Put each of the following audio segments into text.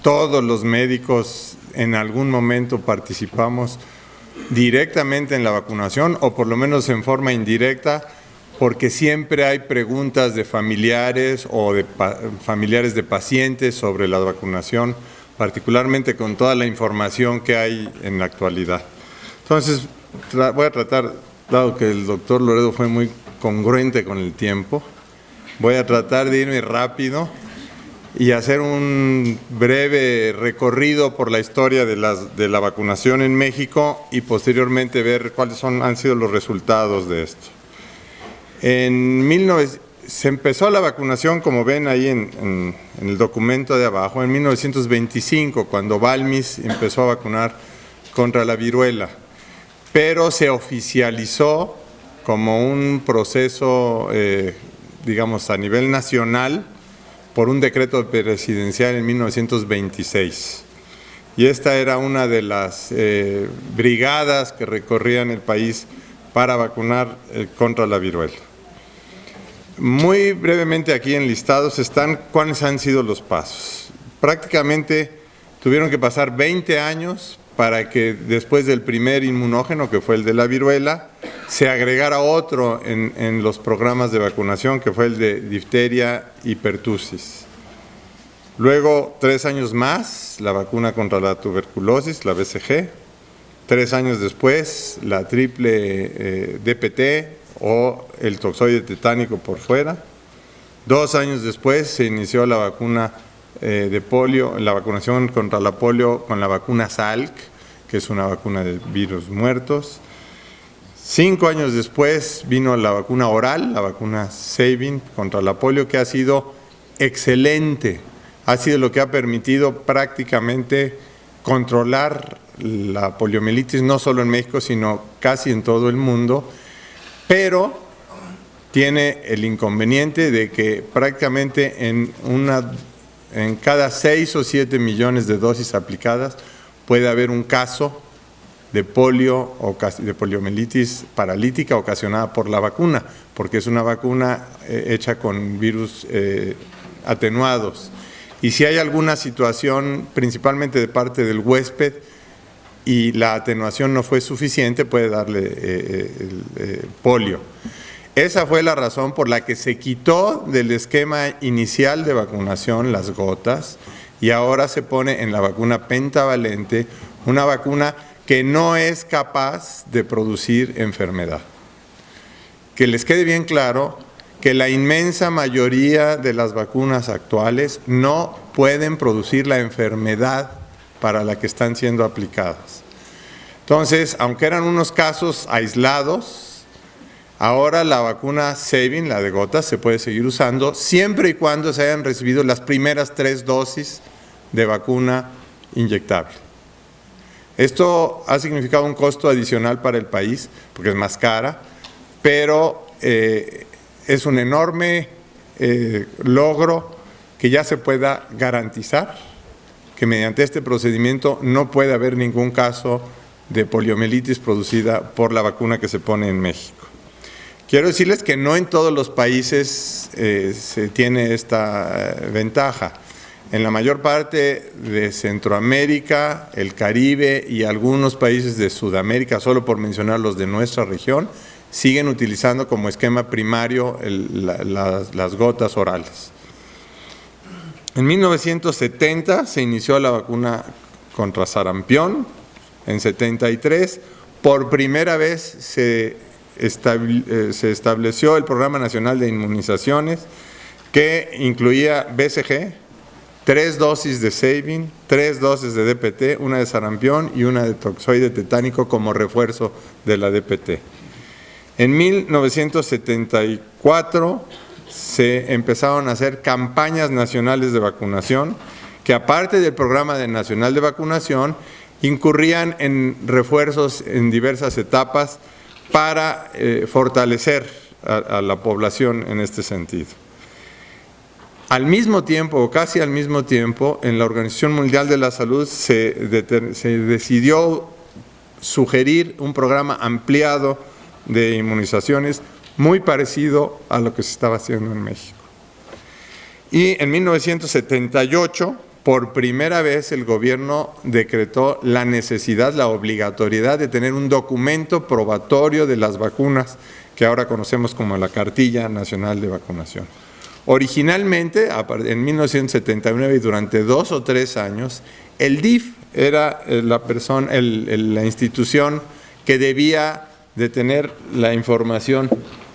todos los médicos en algún momento participamos directamente en la vacunación, o por lo menos en forma indirecta, porque siempre hay preguntas de familiares o de familiares de pacientes sobre la vacunación, particularmente con toda la información que hay en la actualidad. Entonces, voy a tratar, dado que el doctor Loredo fue muy congruente con el tiempo, voy a tratar de irme rápido y hacer un breve recorrido por la historia de la vacunación en México y posteriormente ver cuáles han sido los resultados de esto. Se empezó la vacunación, como ven ahí en el documento de abajo, en 1925, cuando Balmis empezó a vacunar contra la viruela, pero se oficializó como un proceso, digamos, a nivel nacional, por un decreto presidencial en 1926. Y esta era una de las brigadas que recorrían el país para vacunar contra la viruela. Muy brevemente aquí enlistados están cuáles han sido los pasos. Prácticamente tuvieron que pasar 20 años para que después del primer inmunógeno, que fue el de la viruela, se agregara otro en los programas de vacunación, que fue el de difteria y pertussis. Luego, 3 años más, la vacuna contra la tuberculosis, la BCG. 3 años después, la triple DPT o el toxoide tetánico por fuera. 2 años después se inició la vacuna de polio, la vacunación contra la polio con la vacuna Salk, que es una vacuna de virus muertos. 5 años después vino la vacuna oral, la vacuna Sabin contra la polio, que ha sido excelente. Ha sido lo que ha permitido prácticamente controlar la poliomielitis, no solo en México, sino casi en todo el mundo, pero tiene el inconveniente de que prácticamente en cada 6 o 7 millones de dosis aplicadas puede haber un caso de polio o de poliomielitis paralítica ocasionada por la vacuna, porque es una vacuna hecha con virus atenuados. Y si hay alguna situación, principalmente de parte del huésped, y la atenuación no fue suficiente, puede darle polio. Esa fue la razón por la que se quitó del esquema inicial de vacunación las gotas y ahora se pone en la vacuna pentavalente, una vacuna que no es capaz de producir enfermedad. Que les quede bien claro que la inmensa mayoría de las vacunas actuales no pueden producir la enfermedad para la que están siendo aplicadas. Entonces, aunque eran unos casos aislados, ahora la vacuna Sabin, la de gotas, se puede seguir usando siempre y cuando se hayan recibido las primeras 3 dosis de vacuna inyectable. Esto ha significado un costo adicional para el país, porque es más cara, pero es un enorme logro que ya se pueda garantizar que mediante este procedimiento no puede haber ningún caso de poliomielitis producida por la vacuna que se pone en México. Quiero decirles que no en todos los países se tiene esta ventaja. En la mayor parte de Centroamérica, el Caribe y algunos países de Sudamérica, solo por mencionar los de nuestra región, siguen utilizando como esquema primario las gotas orales. En 1970 se inició la vacuna contra sarampión, en 73 por primera vez se estableció el Programa Nacional de Inmunizaciones que incluía BCG, 3 dosis de Sabin, 3 dosis de DPT, una de sarampión y una de toxoide tetánico como refuerzo de la DPT. En 1974 se empezaron a hacer campañas nacionales de vacunación que, aparte del Programa Nacional de Vacunación, incurrían en refuerzos en diversas etapas para fortalecer a la población en este sentido. Al mismo tiempo, o casi al mismo tiempo, en la Organización Mundial de la Salud se decidió sugerir un programa ampliado de inmunizaciones muy parecido a lo que se estaba haciendo en México. Y en 1978, por primera vez el gobierno decretó la necesidad, la obligatoriedad de tener un documento probatorio de las vacunas que ahora conocemos como la Cartilla Nacional de Vacunación. Originalmente, en 1979 y durante 2 o 3 años, el DIF era la institución que debía de tener la información.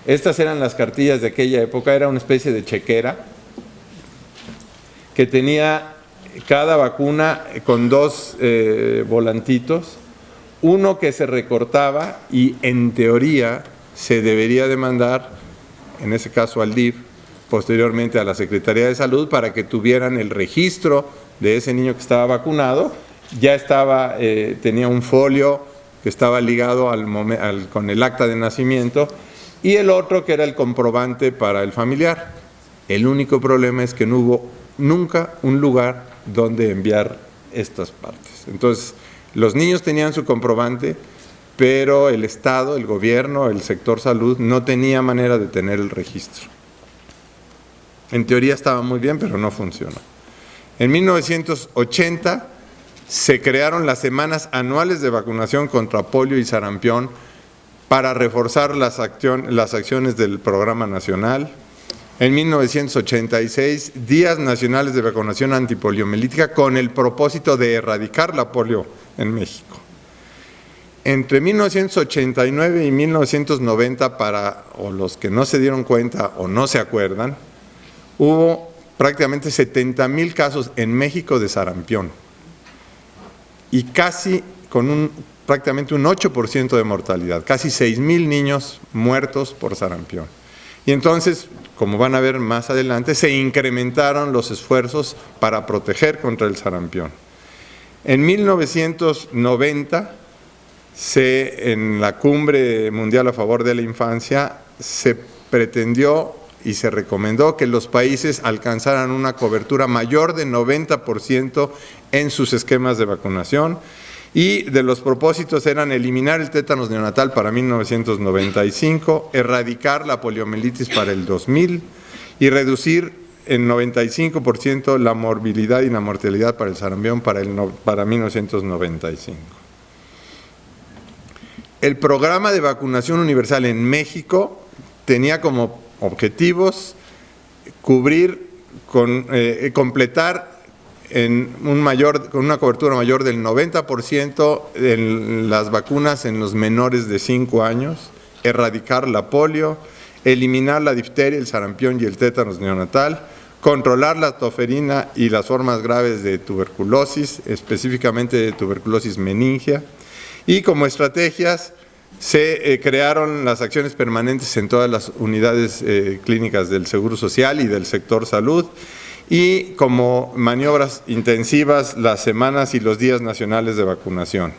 Estas eran las cartillas de aquella época, era una especie de chequera que tenía cada vacuna con 2 volantitos, uno que se recortaba y en teoría se debería de mandar, en ese caso al DIF, posteriormente a la Secretaría de Salud, para que tuvieran el registro de ese niño que estaba vacunado. Ya estaba, tenía un folio que estaba ligado con el acta de nacimiento, y el otro que era el comprobante para el familiar. El único problema es que no hubo nunca un lugar donde enviar estas partes. Entonces, los niños tenían su comprobante, pero el Estado, el gobierno, el sector salud no tenía manera de tener el registro. En teoría estaba muy bien, pero no funcionó. En 1980 se crearon las semanas anuales de vacunación contra polio y sarampión para reforzar las acciones del programa nacional. En 1986, días nacionales de vacunación antipoliomielítica con el propósito de erradicar la polio en México. Entre 1989 y 1990, o los que no se dieron cuenta o no se acuerdan, hubo prácticamente 70,000 casos en México de sarampión y casi con prácticamente un 8% de mortalidad, casi 6,000 niños muertos por sarampión. Y entonces, como van a ver más adelante, se incrementaron los esfuerzos para proteger contra el sarampión. En 1990, en la Cumbre Mundial a Favor de la Infancia, se pretendió y se recomendó que los países alcanzaran una cobertura mayor de 90% en sus esquemas de vacunación, y de los propósitos eran eliminar el tétanos neonatal para 1995, erradicar la poliomielitis para el 2000 y reducir en 95% la morbilidad y la mortalidad para el sarampión para 1995. El programa de vacunación universal en México tenía como objetivos completar con una cobertura mayor del 90% en las vacunas en los menores de 5 años, erradicar la polio, eliminar la difteria, el sarampión y el tétanos neonatal, controlar la toferina y las formas graves de tuberculosis, específicamente de tuberculosis meningia, y como estrategias se crearon las acciones permanentes en todas las unidades clínicas del Seguro Social y del sector salud, y como maniobras intensivas las semanas y los días nacionales de vacunación.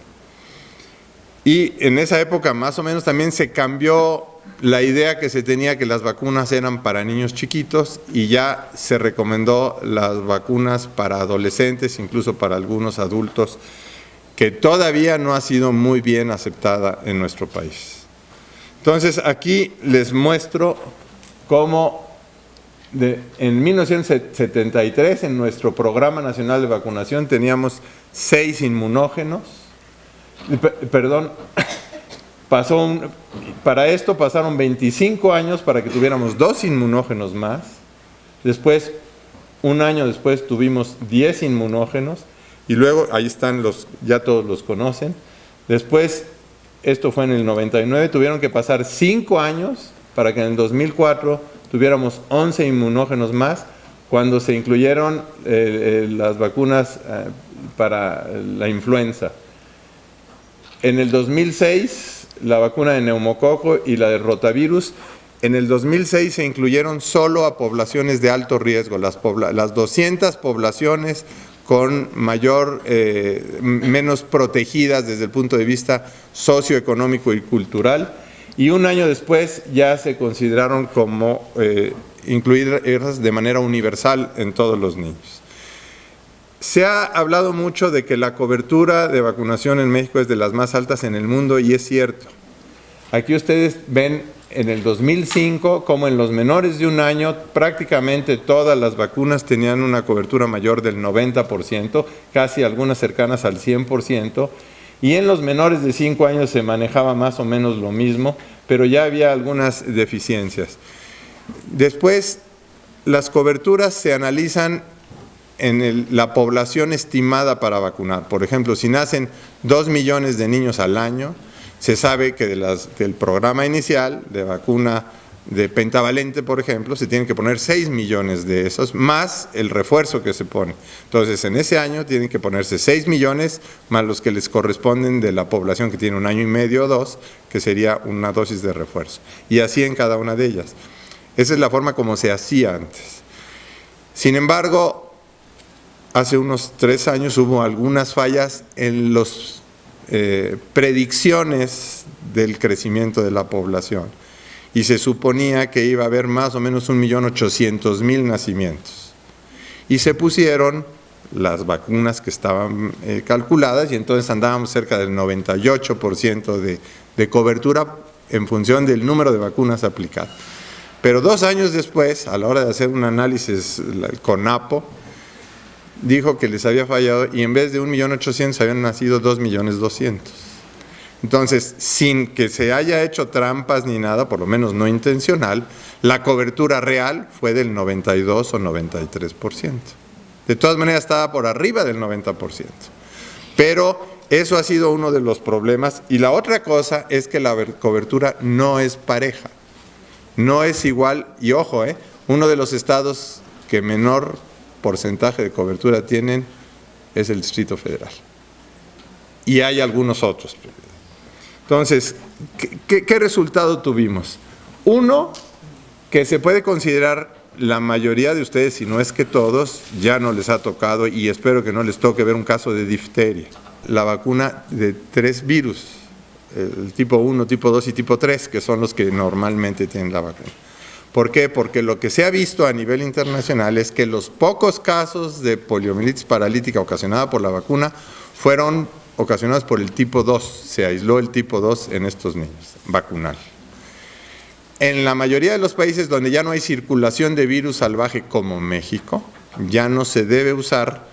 Y en esa época más o menos también se cambió la idea que se tenía que las vacunas eran para niños chiquitos, y ya se recomendó las vacunas para adolescentes, incluso para algunos adultos, que todavía no ha sido muy bien aceptada en nuestro país. Entonces aquí les muestro cómo en 1973 en nuestro Programa Nacional de Vacunación teníamos 6 inmunógenos, para esto pasaron 25 años para que tuviéramos 2 inmunógenos más. Después, un año después, tuvimos 10 inmunógenos, y luego, ahí están ya todos los conocen. Después, esto fue en el 99, tuvieron que pasar 5 años para que en el 2004 tuviéramos 11 inmunógenos más, cuando se incluyeron las vacunas para la influenza. En el 2006, la vacuna de neumococo y la de rotavirus. En el 2006 se incluyeron solo a poblaciones de alto riesgo, las 200 poblaciones con menos protegidas desde el punto de vista socioeconómico y cultural, y un año después ya se consideraron como incluidas de manera universal en todos los niños. Se ha hablado mucho de que la cobertura de vacunación en México es de las más altas en el mundo, y es cierto. Aquí ustedes ven en el 2005, como en los menores de 1 año, prácticamente todas las vacunas tenían una cobertura mayor del 90%, casi algunas cercanas al 100%, y en los menores de 5 años se manejaba más o menos lo mismo, pero ya había algunas deficiencias. Después, las coberturas se analizan en la población estimada para vacunar. Por ejemplo, si nacen 2 millones de niños al año, se sabe que del programa inicial de vacuna de pentavalente, por ejemplo, se tienen que poner 6 millones de esos, más el refuerzo que se pone. Entonces, en ese año tienen que ponerse 6 millones, más los que les corresponden de la población que tiene 1 año y medio o 2, que sería una dosis de refuerzo. Y así en cada una de ellas. Esa es la forma como se hacía antes. Sin embargo, hace unos 3 años hubo algunas fallas en las predicciones del crecimiento de la población y se suponía que iba a haber más o menos 1.800.000 nacimientos y se pusieron las vacunas que estaban calculadas y entonces andábamos cerca del 98% de cobertura en función del número de vacunas aplicadas. Pero 2 años después, a la hora de hacer un análisis, el CONAPO dijo que les había fallado y en vez de 1.800.000 habían nacido 2.200.000. Entonces, sin que se haya hecho trampas ni nada, por lo menos no intencional, la cobertura real fue del 92 o 93%. De todas maneras estaba por arriba del 90%. Pero eso ha sido uno de los problemas. Y la otra cosa es que la cobertura no es pareja. No es igual, y ojo, uno de los estados que menor porcentaje de cobertura tienen es el Distrito Federal. Y hay algunos otros. Entonces, ¿qué resultado tuvimos? Uno, que se puede considerar la mayoría de ustedes, si no es que todos, ya no les ha tocado, y espero que no les toque ver un caso de difteria. La vacuna de 3 virus, el tipo 1, tipo 2 y tipo 3, que son los que normalmente tienen la vacuna. ¿Por qué? Porque lo que se ha visto a nivel internacional es que los pocos casos de poliomielitis paralítica ocasionada por la vacuna fueron ocasionados por el tipo 2, se aisló el tipo 2 en estos niños, vacunal. En la mayoría de los países donde ya no hay circulación de virus salvaje como México, ya no se debe usar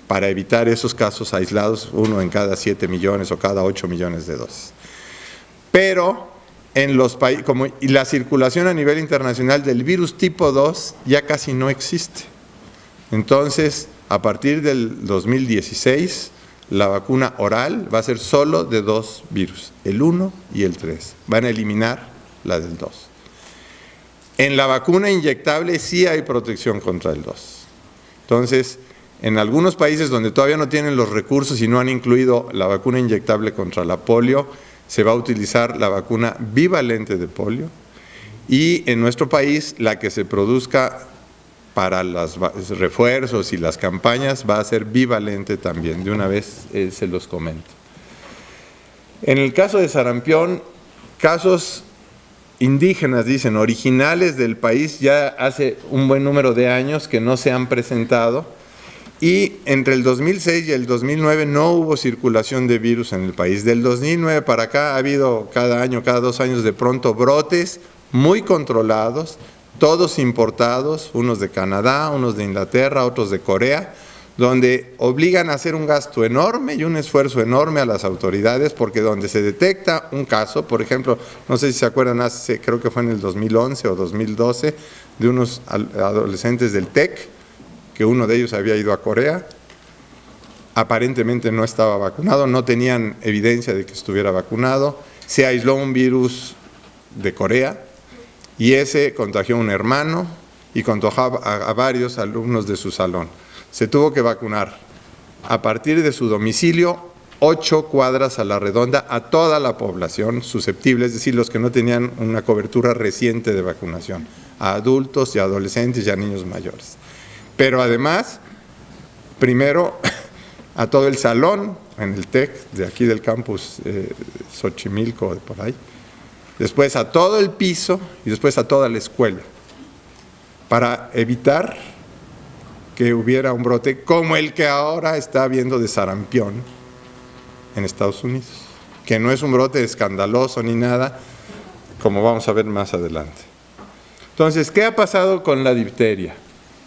para evitar esos casos aislados, 1 en cada 7 millones o cada 8 millones de dosis. Pero en los países, y la circulación a nivel internacional del virus tipo 2 ya casi no existe. Entonces, a partir del 2016, la vacuna oral va a ser solo de 2 virus, el 1 y el 3. Van a eliminar la del 2. En la vacuna inyectable sí hay protección contra el 2. Entonces, en algunos países donde todavía no tienen los recursos y no han incluido la vacuna inyectable contra la polio, se va a utilizar la vacuna bivalente de polio y en nuestro país la que se produzca para los refuerzos y las campañas va a ser bivalente también. De una vez se los comento. En el caso de sarampión, casos indígenas, dicen, originales del país, ya hace un buen número de años que no se han presentado. Y entre el 2006 y el 2009 no hubo circulación de virus en el país. Del 2009 para acá ha habido cada año, cada 2 años de pronto brotes muy controlados, todos importados, unos de Canadá, unos de Inglaterra, otros de Corea, donde obligan a hacer un gasto enorme y un esfuerzo enorme a las autoridades, porque donde se detecta un caso, por ejemplo, no sé si se acuerdan, creo que fue en el 2011 o 2012, de unos adolescentes del TEC, que uno de ellos había ido a Corea, aparentemente no estaba vacunado, no tenían evidencia de que estuviera vacunado, se aisló un virus de Corea y ese contagió a un hermano y contagió a varios alumnos de su salón. Se tuvo que vacunar a partir de su domicilio 8 cuadras a la redonda a toda la población susceptible, es decir, los que no tenían una cobertura reciente de vacunación, a adultos y adolescentes y a niños mayores. Pero además, primero a todo el salón en el TEC, de aquí del campus Xochimilco, de por ahí, después a todo el piso y después a toda la escuela, para evitar que hubiera un brote como el que ahora está habiendo de sarampión en Estados Unidos, que no es un brote escandaloso ni nada, como vamos a ver más adelante. Entonces, ¿qué ha pasado con la difteria?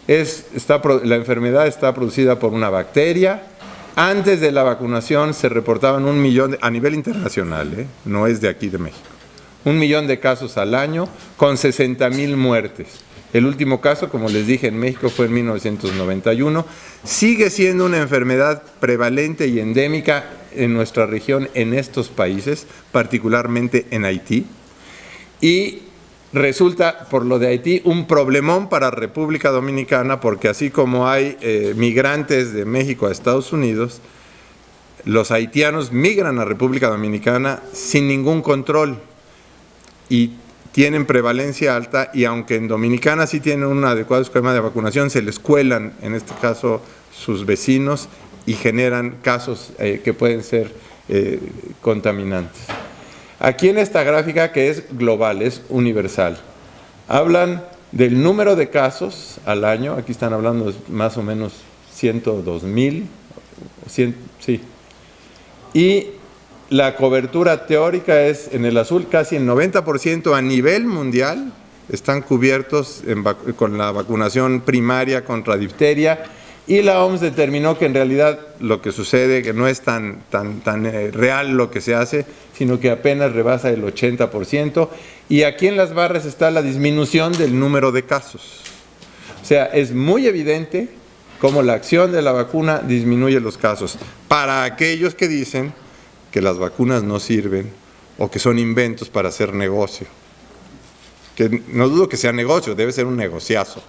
La enfermedad está producida por una bacteria. Antes de la vacunación se reportaban 1 millón, a nivel internacional, no es de aquí de México, 1 millón de casos al año con 60,000 muertes. El último caso, como les dije, en México fue en 1991. Sigue siendo una enfermedad prevalente y endémica en nuestra región, en estos países, particularmente en Haití. Y resulta, por lo de Haití, un problemón para República Dominicana, porque así como hay migrantes de México a Estados Unidos, los haitianos migran a República Dominicana sin ningún control y tienen prevalencia alta, y aunque en Dominicana sí tienen un adecuado esquema de vacunación, se les cuelan, en este caso, sus vecinos y generan casos que pueden ser contaminantes. Aquí en esta gráfica, que es global, es universal, hablan del número de casos al año. Aquí están hablando de más o menos 102,000, sí, y la cobertura teórica es, en el azul, casi el 90% a nivel mundial están cubiertos con la vacunación primaria contra difteria, y la OMS determinó que en realidad lo que sucede, que no es tan real lo que se hace, sino que apenas rebasa el 80%, y aquí en las barras está la disminución del número de casos. O sea, es muy evidente cómo la acción de la vacuna disminuye los casos. Para aquellos que dicen que las vacunas no sirven o que son inventos para hacer negocio, que no dudo que sea negocio, debe ser un negociazo,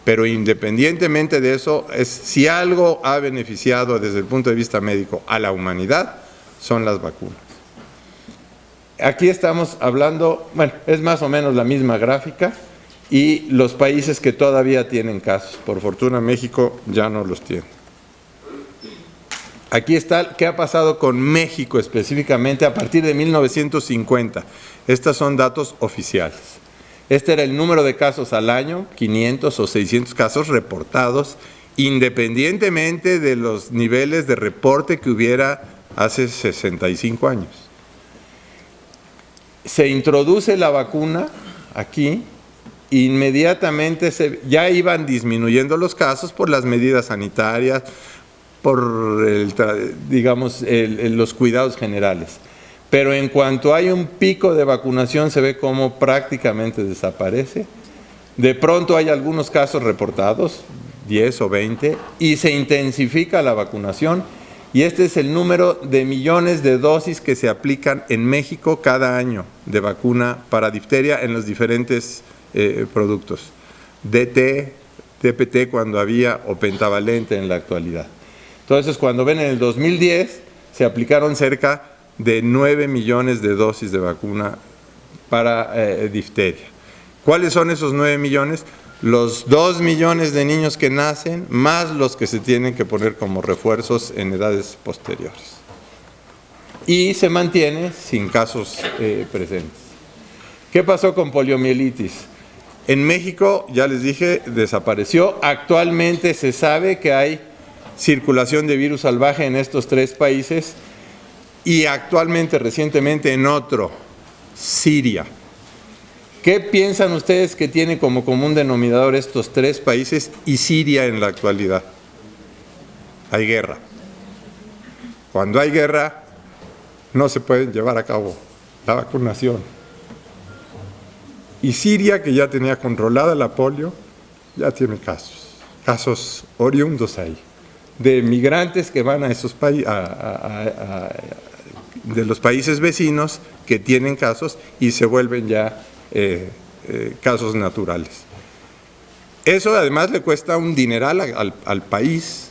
pero independientemente de eso, si algo ha beneficiado desde el punto de vista médico a la humanidad, son las vacunas. Aquí estamos hablando, bueno, es más o menos la misma gráfica, y los países que todavía tienen casos. Por fortuna México ya no los tiene. Aquí está qué ha pasado con México específicamente a partir de 1950. Estos son datos oficiales. Este era el número de casos al año, 500 o 600 casos reportados, independientemente de los niveles de reporte que hubiera hace 65 años. Se introduce la vacuna aquí, inmediatamente ya iban disminuyendo los casos por las medidas sanitarias, por los cuidados generales. Pero en cuanto hay un pico de vacunación, se ve cómo prácticamente desaparece. De pronto hay algunos casos reportados, 10 o 20, y se intensifica la vacunación, y este es el número de millones de dosis que se aplican en México cada año de vacuna para difteria en los diferentes productos. DT, DPT cuando había, o pentavalente en la actualidad. Entonces, cuando ven en el 2010, se aplicaron cerca de 9 millones de dosis de vacuna para difteria. ¿Cuáles son esos 9 millones? Los 2 millones de niños que nacen, más los que se tienen que poner como refuerzos en edades posteriores. Y se mantiene sin casos presentes. ¿Qué pasó con poliomielitis? En México, ya les dije, desapareció. Actualmente se sabe que hay circulación de virus salvaje en estos 3 países, y actualmente, recientemente, en otro, Siria. ¿Qué piensan ustedes que tiene como común denominador estos 3 países y Siria en la actualidad? Hay guerra. Cuando hay guerra, no se puede llevar a cabo la vacunación. Y Siria, que ya tenía controlada la polio, ya tiene casos oriundos ahí, de migrantes que van a esos países, de los países vecinos, que tienen casos y se vuelven ya casos naturales. Eso además le cuesta un dineral al país,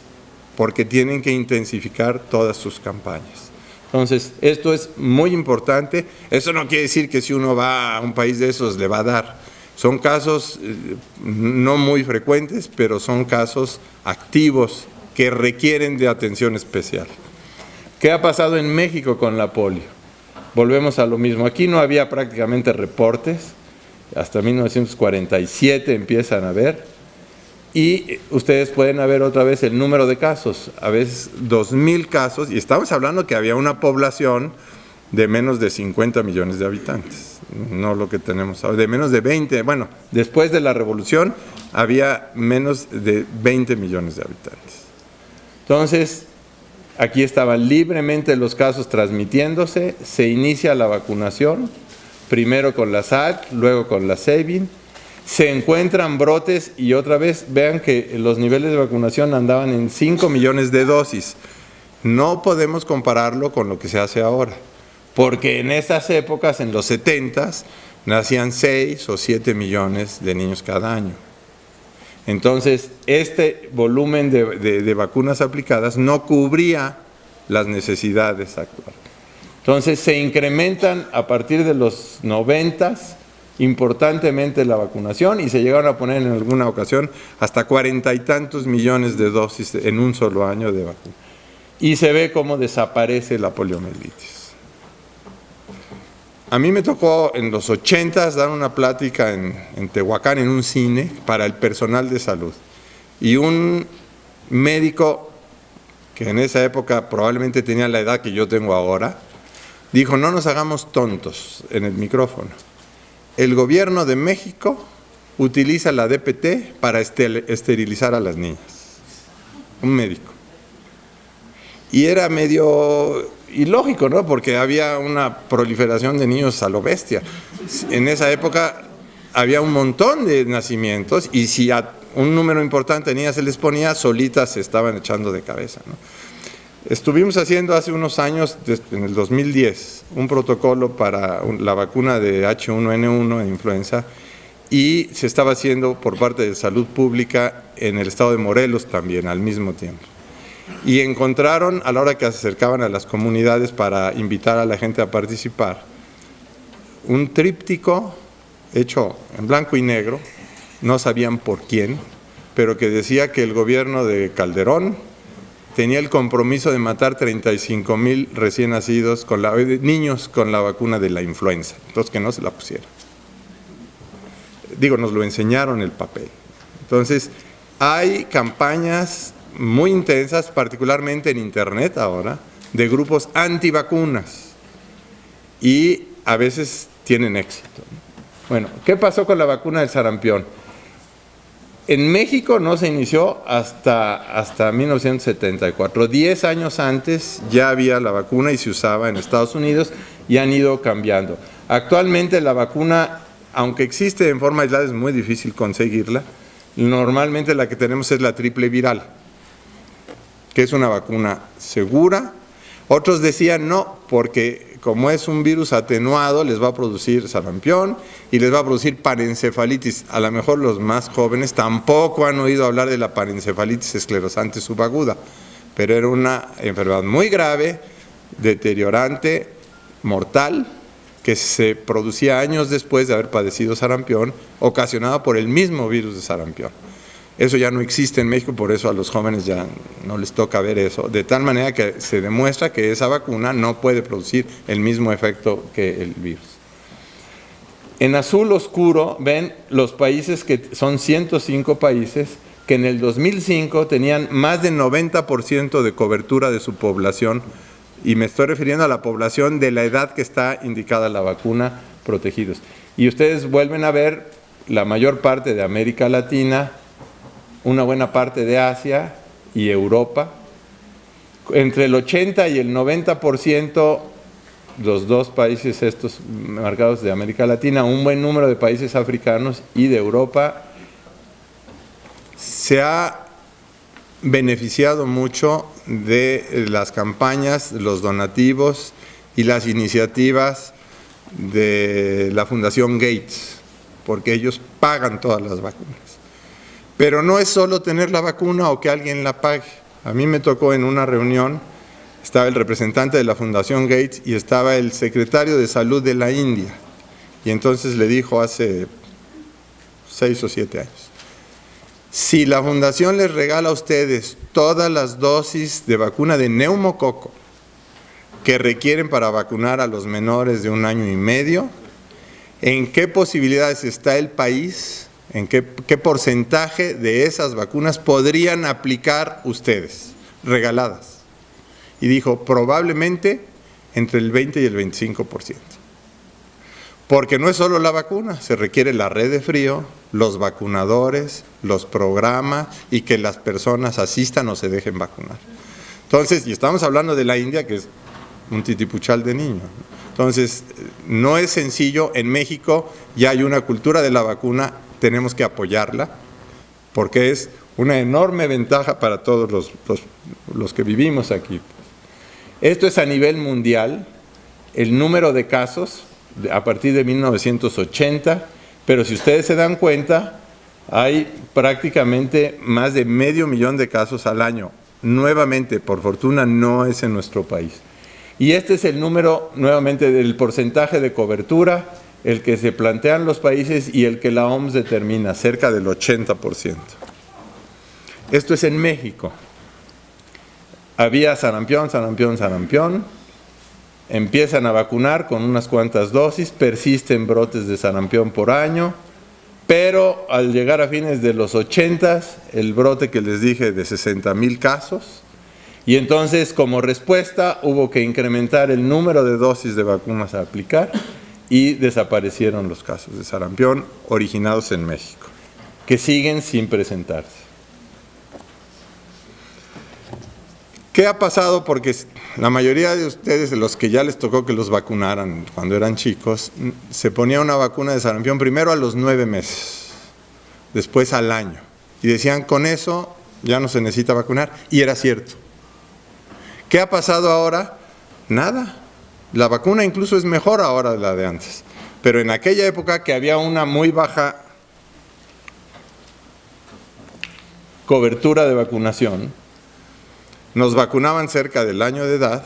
porque tienen que intensificar todas sus campañas. Entonces, esto es muy importante. Eso no quiere decir que si uno va a un país de esos le va a dar. Son casos no muy frecuentes, pero son casos activos que requieren de atención especial. ¿Qué ha pasado en México con la polio? Volvemos a lo mismo. Aquí no había prácticamente reportes. Hasta 1947 empiezan a haber. Y ustedes pueden ver otra vez el número de casos. A veces 2,000 casos. Y estamos hablando que había una población de menos de 50 millones de habitantes, no lo que tenemos ahora, de menos de 20, bueno, después de la revolución había menos de 20 millones de habitantes. Entonces, aquí estaban libremente los casos transmitiéndose, se inicia la vacunación, primero con la SAC, luego con la Sabin, se encuentran brotes y otra vez vean que los niveles de vacunación andaban en 5 millones de dosis. No podemos compararlo con lo que se hace ahora, porque en esas épocas, en los 70s, nacían 6 o 7 millones de niños cada año. Entonces, este volumen de vacunas aplicadas no cubría las necesidades actuales. Entonces, se incrementan a partir de los 90s importantemente la vacunación y se llegaron a poner en alguna ocasión hasta 40 y tantos millones de dosis en un solo año de vacuna. Y se ve cómo desaparece la poliomielitis. A mí me tocó en los 80s dar una plática en Tehuacán, en un cine, para el personal de salud. Y un médico, que en esa época probablemente tenía la edad que yo tengo ahora, dijo, no nos hagamos tontos en el micrófono. El gobierno de México utiliza la DPT para esterilizar a las niñas. Un médico. Y era medio ilógico, ¿no? Porque había una proliferación de niños a lo bestia. En esa época había un montón de nacimientos y si a un número importante de niñas se les ponía, solitas se estaban echando de cabeza, ¿no? Estuvimos haciendo hace unos años, en el 2010, un protocolo para la vacuna de H1N1 de influenza y se estaba haciendo por parte de Salud Pública en el estado de Morelos también, al mismo tiempo. Y encontraron, a la hora que se acercaban a las comunidades para invitar a la gente a participar, un tríptico hecho en blanco y negro, no sabían por quién, pero que decía que el gobierno de Calderón tenía el compromiso de matar 35,000 recién nacidos, niños con la vacuna de la influenza, entonces que no se la pusieran. Digo, nos lo enseñaron el papel. Entonces, hay campañas muy intensas, particularmente en internet ahora, de grupos antivacunas y a veces tienen éxito. Bueno, ¿qué pasó con la vacuna del sarampión? En México no se inició hasta 1974. 10 años antes ya había la vacuna y se usaba en Estados Unidos y han ido cambiando. Actualmente la vacuna, aunque existe en forma aislada, es muy difícil conseguirla. Normalmente la que tenemos es la triple viral, que es una vacuna segura. Otros decían no, porque como es un virus atenuado, les va a producir sarampión y les va a producir parencefalitis. A lo mejor los más jóvenes tampoco han oído hablar de la parencefalitis esclerosante subaguda, pero era una enfermedad muy grave, deteriorante, mortal, que se producía años después de haber padecido sarampión, ocasionada por el mismo virus de sarampión. Eso ya no existe en México, por eso a los jóvenes ya no les toca ver eso, de tal manera que se demuestra que esa vacuna no puede producir el mismo efecto que el virus. En azul oscuro ven los países que son 105 países que en el 2005 tenían más del 90% de cobertura de su población, y me estoy refiriendo a la población de la edad que está indicada la vacuna, protegidos. Y ustedes vuelven a ver la mayor parte de América Latina, una buena parte de Asia y Europa, entre el 80 y el 90%, los dos países estos marcados de América Latina, un buen número de países africanos y de Europa, se ha beneficiado mucho de las campañas, los donativos y las iniciativas de la Fundación Gates, porque ellos pagan todas las vacunas. Pero no es solo tener la vacuna o que alguien la pague. A mí me tocó en una reunión, estaba el representante de la Fundación Gates y estaba el secretario de Salud de la India. Y entonces le dijo hace 6 o 7 años, si la Fundación les regala a ustedes todas las dosis de vacuna de neumococo que requieren para vacunar a los menores de 1 año y medio, ¿en qué posibilidades está el país? ¿En qué porcentaje de esas vacunas podrían aplicar ustedes, regaladas? Y dijo, probablemente entre el 20 y el 25%. Porque no es solo la vacuna, se requiere la red de frío, los vacunadores, los programas y que las personas asistan o se dejen vacunar. Entonces, y estamos hablando de la India, que es un titipuchal de niños. Entonces, no es sencillo. En México ya hay una cultura de la vacuna, tenemos que apoyarla, porque es una enorme ventaja para todos los que vivimos aquí. Esto es a nivel mundial, el número de casos a partir de 1980, pero si ustedes se dan cuenta, hay prácticamente más de 500,000 de casos al año. Nuevamente, por fortuna, no es en nuestro país. Y este es el número, nuevamente, del porcentaje de cobertura, el que se plantean los países y el que la OMS determina, cerca del 80%. Esto es en México. Había sarampión, empiezan a vacunar con unas cuantas dosis, persisten brotes de sarampión por año, pero al llegar a fines de los 80, el brote que les dije de 60,000 casos, y entonces como respuesta hubo que incrementar el número de dosis de vacunas a aplicar y desaparecieron los casos de sarampión originados en México, que siguen sin presentarse. ¿Qué ha pasado? Porque la mayoría de ustedes, de los que ya les tocó que los vacunaran cuando eran chicos, se ponía una vacuna de sarampión primero a los 9 meses, después al año. Y decían, con eso ya no se necesita vacunar. Y era cierto. ¿Qué ha pasado ahora? Nada. La vacuna incluso es mejor ahora de la de antes. Pero en aquella época que había una muy baja cobertura de vacunación, nos vacunaban cerca del año de edad,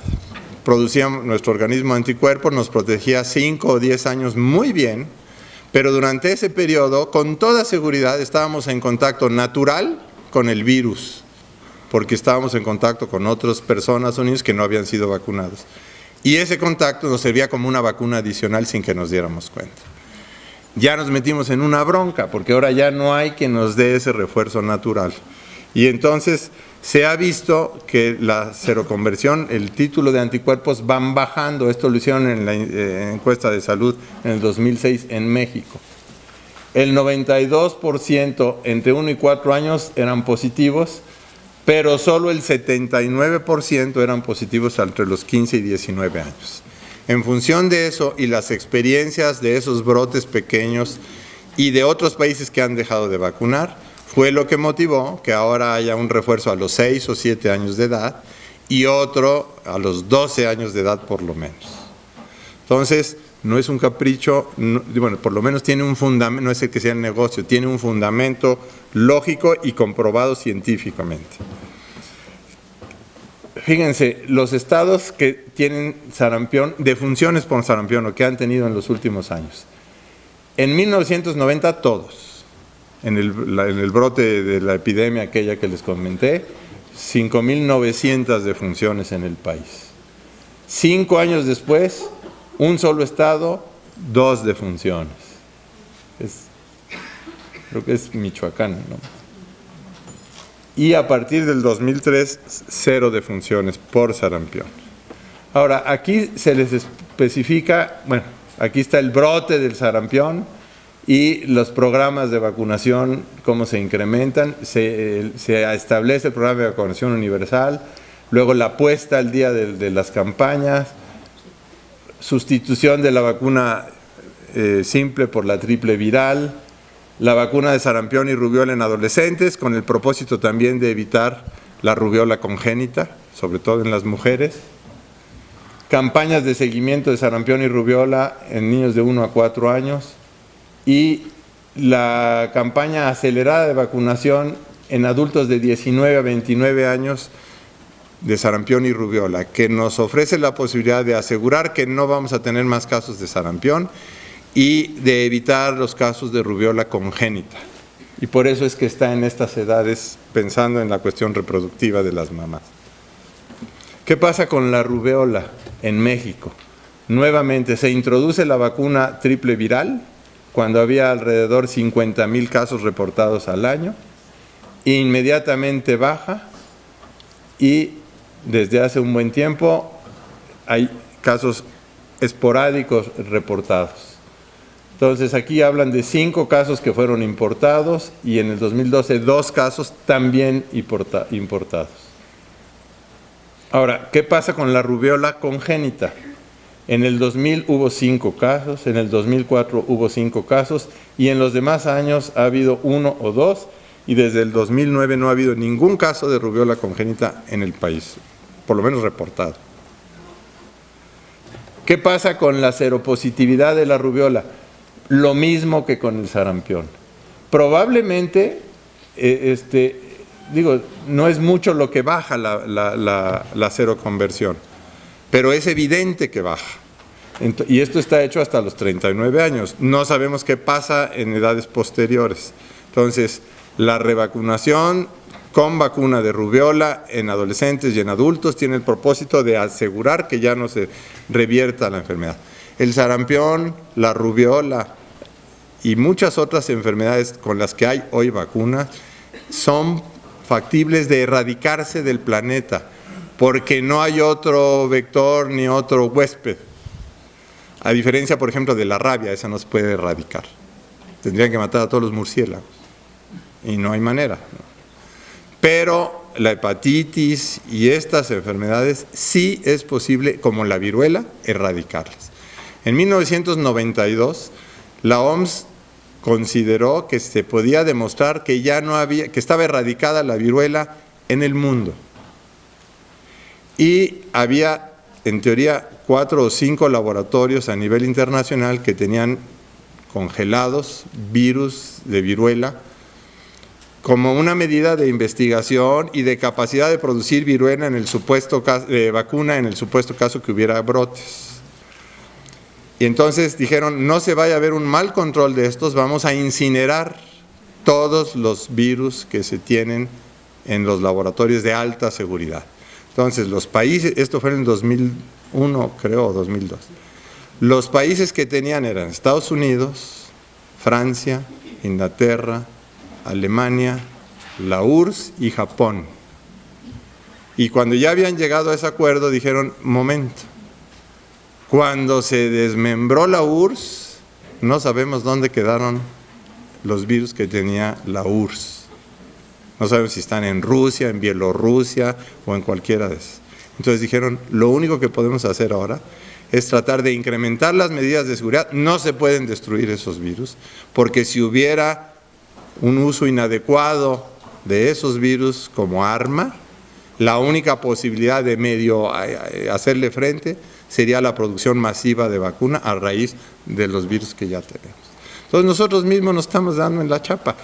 producíamos nuestro organismo anticuerpos, nos protegía 5 o 10 años muy bien, pero durante ese periodo, con toda seguridad, estábamos en contacto natural con el virus, porque estábamos en contacto con otras personas o niños que no habían sido vacunados. Y ese contacto nos servía como una vacuna adicional sin que nos diéramos cuenta. Ya nos metimos en una bronca, porque ahora ya no hay quien nos dé ese refuerzo natural. Y entonces se ha visto que la seroconversión, el título de anticuerpos van bajando. Esto lo hicieron en la encuesta de salud en el 2006 en México. El 92% entre 1 y 4 años eran positivos, pero solo el 79% eran positivos entre los 15 y 19 años. En función de eso y las experiencias de esos brotes pequeños y de otros países que han dejado de vacunar, fue lo que motivó que ahora haya un refuerzo a los 6 o 7 años de edad y otro a los 12 años de edad por lo menos. Entonces, no es un capricho, bueno, por lo menos tiene un fundamento, no es el que sea el negocio, tiene un fundamento lógico y comprobado científicamente. Fíjense, los estados que tienen sarampión, defunciones por sarampión, o que han tenido en los últimos años. En 1990 todos. En el brote de la epidemia aquella que les comenté, 5,900 defunciones en el país. 5 años después, un solo estado, 2 defunciones. Creo que es Michoacán, ¿no? Y a partir del 2003, 0 defunciones por sarampión. Ahora, aquí se les especifica, bueno, aquí está el brote del sarampión, y los programas de vacunación, cómo se incrementan, se establece el programa de vacunación universal, luego la puesta al día de las campañas, sustitución de la vacuna simple por la triple viral, la vacuna de sarampión y rubiola en adolescentes, con el propósito también de evitar la rubiola congénita, sobre todo en las mujeres, campañas de seguimiento de sarampión y rubiola en niños de 1 a 4 años, y la campaña acelerada de vacunación en adultos de 19 a 29 años de sarampión y rubiola, que nos ofrece la posibilidad de asegurar que no vamos a tener más casos de sarampión y de evitar los casos de rubiola congénita. Y por eso es que está en estas edades pensando en la cuestión reproductiva de las mamás. ¿Qué pasa con la rubiola en México? Nuevamente, se introduce la vacuna triple viral, cuando había alrededor 50,000 casos reportados al año, inmediatamente baja y desde hace un buen tiempo hay casos esporádicos reportados. Entonces aquí hablan de 5 casos que fueron importados y en el 2012 2 casos también importados. Ahora, ¿qué pasa con la rubiola congénita? En el 2000 hubo 5 casos, en el 2004 hubo 5 casos y en los demás años ha habido 1 o 2 y desde el 2009 no ha habido ningún caso de rubiola congénita en el país, por lo menos reportado. ¿Qué pasa con la seropositividad de la rubiola? Lo mismo que con el sarampión. Probablemente, no es mucho lo que baja la seroconversión, pero es evidente que baja. Y esto está hecho hasta los 39 años. No sabemos qué pasa en edades posteriores. Entonces, la revacunación con vacuna de rubiola en adolescentes y en adultos tiene el propósito de asegurar que ya no se revierta la enfermedad. El sarampión, la rubiola y muchas otras enfermedades con las que hay hoy vacunas son factibles de erradicarse del planeta porque no hay otro vector ni otro huésped. A diferencia, por ejemplo, de la rabia, esa no se puede erradicar. Tendrían que matar a todos los murciélagos y no hay manera. Pero la hepatitis y estas enfermedades sí es posible, como la viruela, erradicarlas. En 1992, la OMS consideró que se podía demostrar que ya no había, que estaba erradicada la viruela en el mundo. Y había, en teoría, 4 o 5 laboratorios a nivel internacional que tenían congelados virus de viruela como una medida de investigación y de capacidad de producir viruela en el supuesto caso, vacuna en el supuesto caso que hubiera brotes. Y entonces dijeron, no se vaya a haber un mal control de estos, vamos a incinerar todos los virus que se tienen en los laboratorios de alta seguridad. Entonces los países, esto fue en el 2001 creo, o 2002, los países que tenían eran Estados Unidos, Francia, Inglaterra, Alemania, la URSS y Japón. Y cuando ya habían llegado a ese acuerdo dijeron, momento, cuando se desmembró la URSS, no sabemos dónde quedaron los virus que tenía la URSS. No sabemos si están en Rusia, en Bielorrusia o en cualquiera de esas. Entonces dijeron, lo único que podemos hacer ahora es tratar de incrementar las medidas de seguridad. No se pueden destruir esos virus, porque si hubiera un uso inadecuado de esos virus como arma, la única posibilidad de medio hacerle frente sería la producción masiva de vacuna a raíz de los virus que ya tenemos. Entonces nosotros mismos nos estamos dando en la chapa.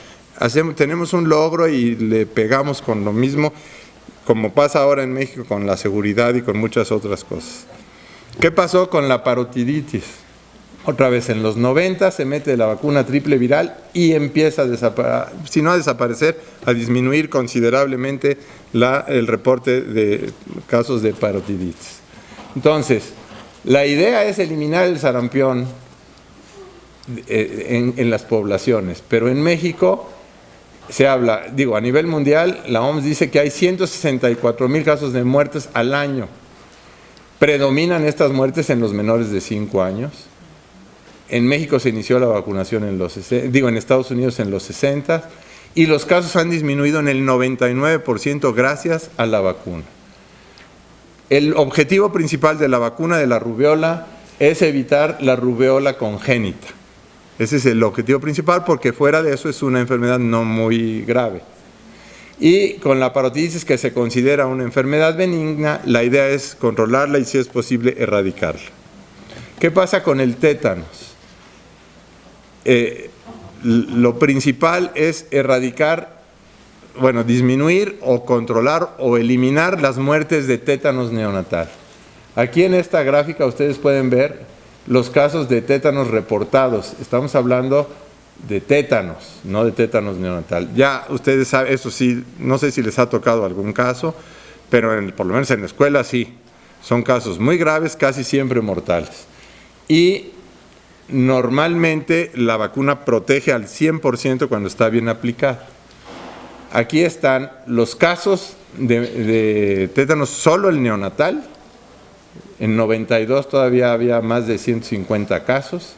Tenemos un logro y le pegamos con lo mismo, como pasa ahora en México con la seguridad y con muchas otras cosas. ¿Qué pasó con la parotiditis? Otra vez en los 90 se mete la vacuna triple viral y empieza a desaparecer, si no a desaparecer, a disminuir considerablemente el reporte de casos de parotiditis. Entonces, la idea es eliminar el sarampión en las poblaciones, pero en México se habla, a nivel mundial, la OMS dice que hay 164,000 casos de muertes al año. Predominan estas muertes en los menores de 5 años. En México se inició la vacunación en Estados Unidos en los 60 y los casos han disminuido en el 99% gracias a la vacuna. El objetivo principal de la vacuna de la rubiola es evitar la rubiola congénita. Ese es el objetivo principal porque fuera de eso es una enfermedad no muy grave. Y con la parotiditis, que se considera una enfermedad benigna, la idea es controlarla y si es posible erradicarla. ¿Qué pasa con el tétanos? Lo principal es disminuir o controlar o eliminar las muertes de tétanos neonatal. Aquí en esta gráfica ustedes pueden ver los casos de tétanos reportados. Estamos hablando de tétanos, no de tétanos neonatal. Ya ustedes saben, eso sí, no sé si les ha tocado algún caso, pero por lo menos en la escuela sí. Son casos muy graves, casi siempre mortales. Y normalmente la vacuna protege al 100% cuando está bien aplicada. Aquí están los casos de tétanos, solo el neonatal, En 92 todavía había más de 150 casos.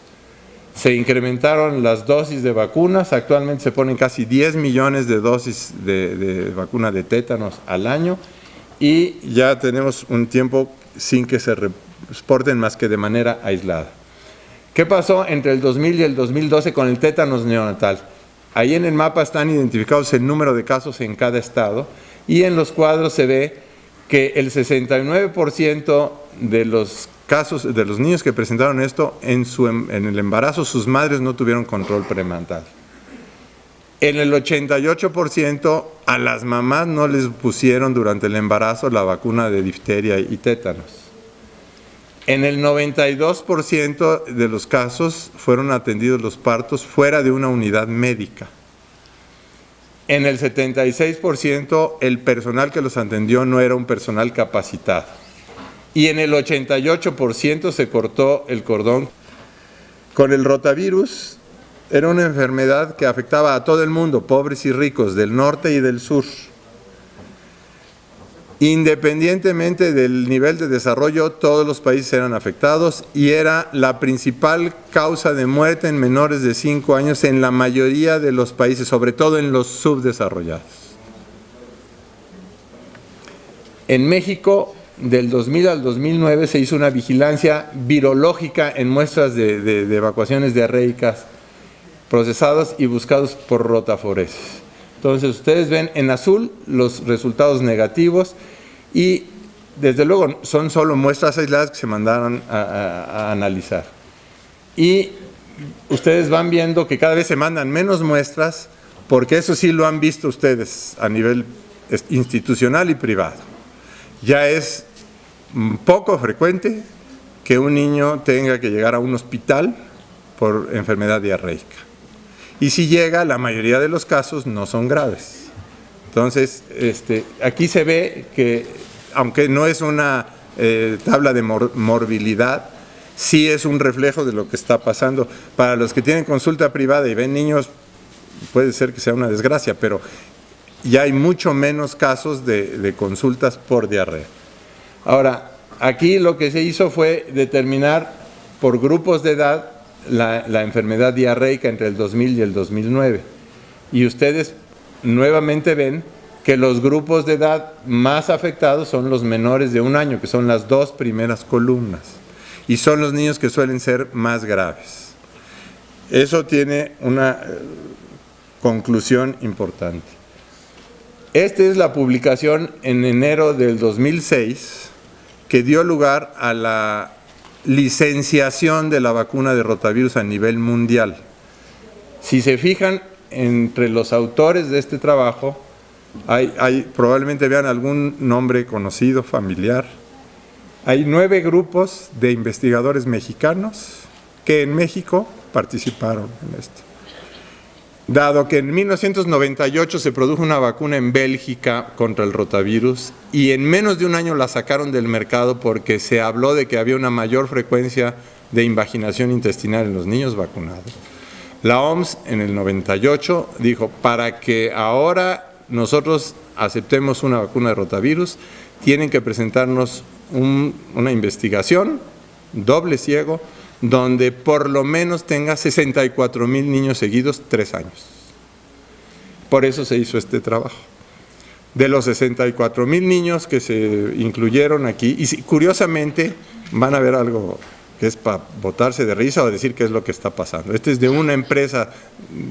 Se incrementaron las dosis de vacunas, actualmente se ponen casi 10 millones de dosis de vacuna de tétanos al año y ya tenemos un tiempo sin que se reporten más que de manera aislada. ¿Qué pasó entre el 2000 y el 2012 con el tétanos neonatal? Ahí en el mapa están identificados el número de casos en cada estado y en los cuadros se ve que el 69% de los casos de los niños que presentaron esto en el embarazo, sus madres no tuvieron control prenatal. En el 88% a las mamás no les pusieron durante el embarazo la vacuna de difteria y tétanos. En el 92% de los casos fueron atendidos los partos fuera de una unidad médica. En el 76% el personal que los atendió no era un personal capacitado. Y en el 88% se cortó el cordón. Con el rotavirus era una enfermedad que afectaba a todo el mundo, pobres y ricos, del norte y del sur. Independientemente del nivel de desarrollo, todos los países eran afectados y era la principal causa de muerte en menores de 5 años en la mayoría de los países, sobre todo en los subdesarrollados. En México, del 2000 al 2009 se hizo una vigilancia virológica en muestras de evacuaciones diarreicas procesados y buscados por rotaforeses. Entonces ustedes ven en azul los resultados negativos y desde luego son solo muestras aisladas que se mandaron a analizar. Y ustedes van viendo que cada vez se mandan menos muestras porque eso sí lo han visto ustedes a nivel institucional y privado. Ya es poco frecuente que un niño tenga que llegar a un hospital por enfermedad diarreica. Y si llega, la mayoría de los casos no son graves. Entonces, aquí se ve que, aunque no es una tabla de morbilidad, sí es un reflejo de lo que está pasando. Para los que tienen consulta privada y ven niños, puede ser que sea una desgracia, pero ya hay mucho menos casos de consultas por diarrea. Ahora, aquí lo que se hizo fue determinar por grupos de edad la enfermedad diarreica entre el 2000 y el 2009. Y ustedes nuevamente ven que los grupos de edad más afectados son los menores de 1 año, que son las 2 primeras columnas. Y son los niños que suelen ser más graves. Eso tiene una conclusión importante. Esta es la publicación en enero del 2006 que dio lugar a la licenciación de la vacuna de rotavirus a nivel mundial. Si se fijan entre los autores de este trabajo, probablemente vean algún nombre conocido, familiar. Hay 9 grupos de investigadores mexicanos que en México participaron en esto. Dado que en 1998 se produjo una vacuna en Bélgica contra el rotavirus y en menos de un año la sacaron del mercado porque se habló de que había una mayor frecuencia de invaginación intestinal en los niños vacunados, la OMS en el 98 dijo, para que ahora nosotros aceptemos una vacuna de rotavirus, tienen que presentarnos una investigación doble ciego, donde por lo menos tenga 64,000 niños seguidos 3 años. Por eso se hizo este trabajo. De los 64,000 niños que se incluyeron aquí, y curiosamente van a ver algo que es para botarse de risa o decir qué es lo que está pasando. Este es de una empresa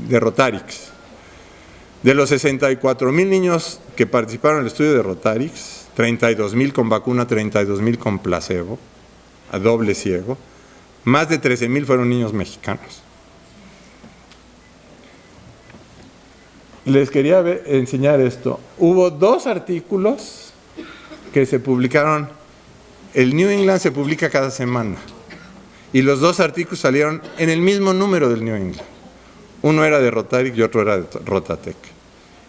de Rotarix. De los 64,000 niños que participaron en el estudio de Rotarix, 32,000 con vacuna, 32,000 con placebo, a doble ciego, más de 13,000 fueron niños mexicanos. Les quería enseñar esto. Hubo 2 artículos que se publicaron. El New England se publica cada semana. Y los 2 artículos salieron en el mismo número del New England. Uno era de Rotarix y otro era de Rotatec.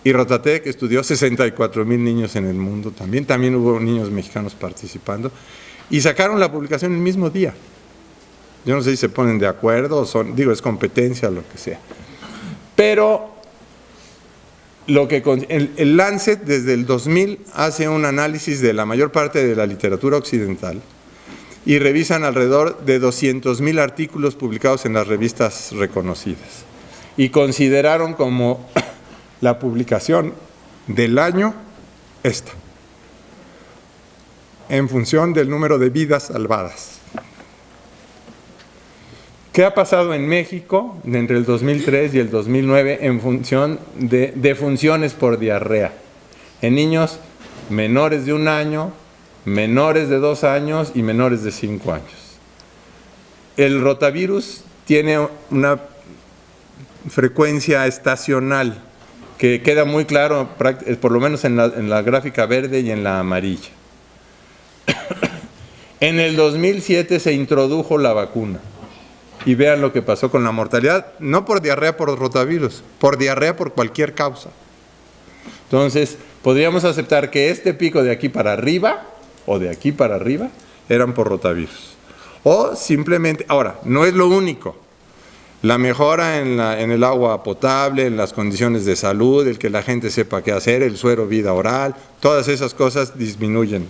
Y Rotatec estudió 64,000 niños en el mundo también. También hubo niños mexicanos participando. Y sacaron la publicación el mismo día. Yo no sé si se ponen de acuerdo o es competencia o lo que sea. Pero el Lancet desde el 2000 hace un análisis de la mayor parte de la literatura occidental y revisan alrededor de 200,000 artículos publicados en las revistas reconocidas. Y consideraron como la publicación del año esta, en función del número de vidas salvadas. ¿Qué ha pasado en México entre el 2003 y el 2009 en función de defunciones por diarrea? En niños menores de 1 año, menores de 2 años y menores de 5 años. El rotavirus tiene una frecuencia estacional que queda muy claro, por lo menos en la gráfica verde y en la amarilla. En el 2007 se introdujo la vacuna. Y vean lo que pasó con la mortalidad, no por diarrea por rotavirus, por diarrea por cualquier causa. Entonces, podríamos aceptar que este pico de aquí para arriba, o de aquí para arriba, eran por rotavirus. O simplemente, ahora, no es lo único. La mejora en el agua potable, en las condiciones de salud, el que la gente sepa qué hacer, el suero vida oral, todas esas cosas disminuyen.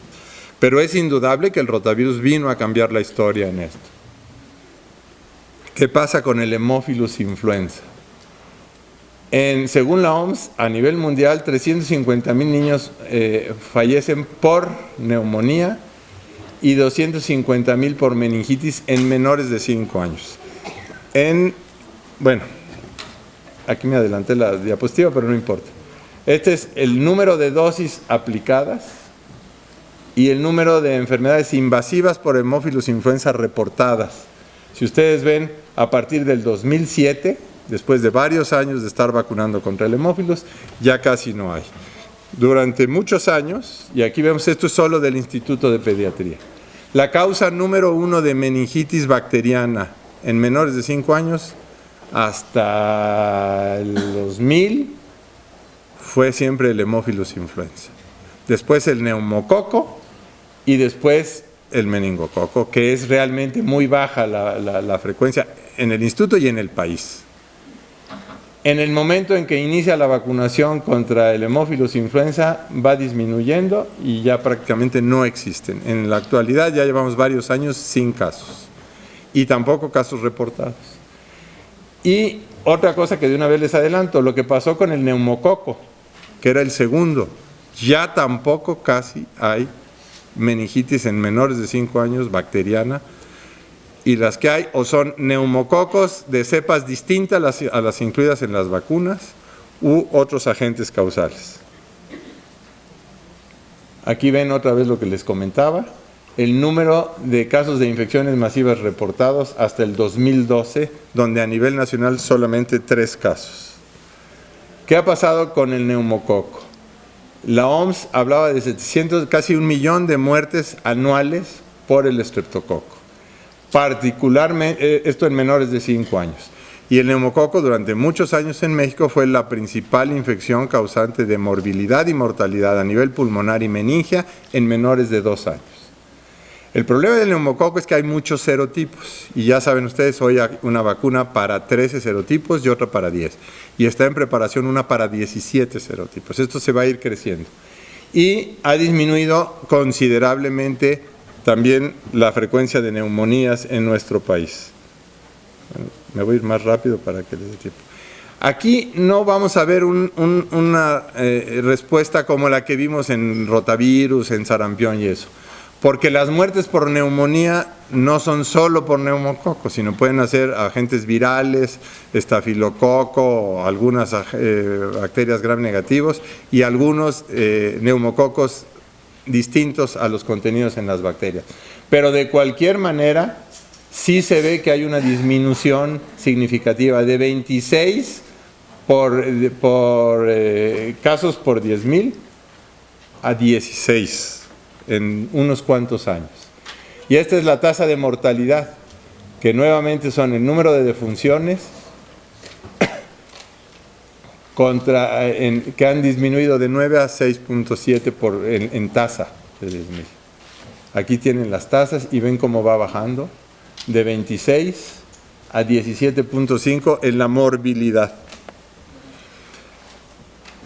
Pero es indudable que el rotavirus vino a cambiar la historia en esto. ¿Qué pasa con el Haemophilus influenza? Según la OMS, a nivel mundial, 350,000 niños fallecen por neumonía y 250,000 por meningitis en menores de 5 años. Bueno, aquí me adelanté la diapositiva, pero no importa. Este es el número de dosis aplicadas y el número de enfermedades invasivas por Haemophilus influenza reportadas. Si ustedes ven, a partir del 2007, después de varios años de estar vacunando contra el Haemophilus, ya casi no hay. Durante muchos años, y aquí vemos, esto es solo del Instituto de Pediatría, la causa número 1 de meningitis bacteriana en menores de 5 años hasta el 2000 fue siempre el Haemophilus influenza. Después el neumococo y después el meningococo, que es realmente muy baja la frecuencia en el instituto y en el país. En el momento en que inicia la vacunación contra el Haemophilus influenza va disminuyendo y ya prácticamente no existen. En la actualidad ya llevamos varios años sin casos y tampoco casos reportados. Y otra cosa que de una vez les adelanto, lo que pasó con el neumococo, que era el segundo, ya tampoco casi hay meningitis en menores de 5 años bacteriana, y las que hay o son neumococos de cepas distintas a las incluidas en las vacunas u otros agentes causales. Aquí ven otra vez lo que les comentaba, el número de casos de infecciones masivas reportados hasta el 2012, donde a nivel nacional solamente 3 casos. ¿Qué ha pasado con el neumococo? La OMS hablaba de 700, casi 1 millón de muertes anuales por el estreptococo. Particularmente, esto en menores de 5 años. Y el neumococo durante muchos años en México fue la principal infección causante de morbilidad y mortalidad a nivel pulmonar y meningia en menores de 2 años. El problema del neumococo es que hay muchos serotipos y ya saben ustedes, hoy hay una vacuna para 13 serotipos y otra para 10. Y está en preparación una para 17 serotipos. Esto se va a ir creciendo. Y ha disminuido considerablemente también la frecuencia de neumonías en nuestro país. Bueno, me voy a ir más rápido para que les dé tiempo. Aquí no vamos a ver una respuesta como la que vimos en rotavirus, en sarampión y eso. Porque las muertes por neumonía no son solo por neumococo, sino pueden ser agentes virales, estafilococo, algunas bacterias gram negativos y algunos neumococos distintos a los contenidos en las bacterias. Pero de cualquier manera, sí se ve que hay una disminución significativa de 26 casos por 10,000 a 16 en unos cuantos años. Y esta es la tasa de mortalidad, que nuevamente son el número de defunciones que han disminuido de 9 a 6.7 en tasa de 10,000. Aquí tienen las tasas y ven cómo va bajando de 26 a 17.5 en la morbilidad.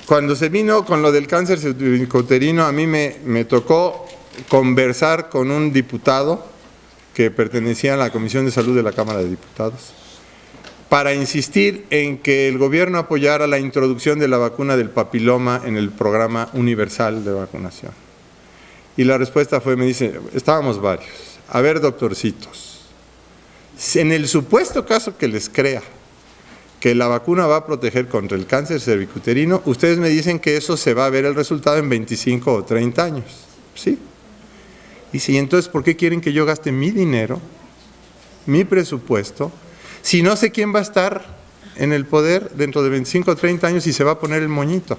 Cuando se vino con lo del cáncer cervicouterino, a mí me tocó conversar con un diputado que pertenecían a la Comisión de Salud de la Cámara de Diputados para insistir en que el gobierno apoyara la introducción de la vacuna del papiloma en el programa universal de vacunación. Y la respuesta fue, me dice, estábamos varios, a ver, doctorcitos, en el supuesto caso que les crea que la vacuna va a proteger contra el cáncer cervicuterino, ustedes me dicen que eso se va a ver el resultado en 25 o 30 años, ¿sí? Y si entonces, ¿por qué quieren que yo gaste mi dinero, mi presupuesto, si no sé quién va a estar en el poder dentro de 25 o 30 años y se va a poner el moñito?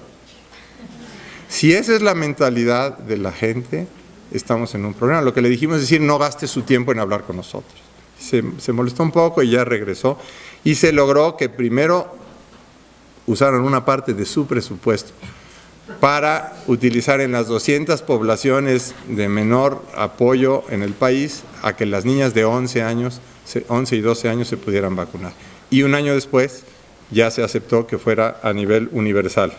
Si esa es la mentalidad de la gente, estamos en un problema. Lo que le dijimos es decir, no gaste su tiempo en hablar con nosotros. Se molestó un poco y ya regresó. Y se logró que primero usaron una parte de su presupuesto para utilizar en las 200 poblaciones de menor apoyo en el país a que las niñas de 11 y 12 años se pudieran vacunar. Y un año después ya se aceptó que fuera a nivel universal.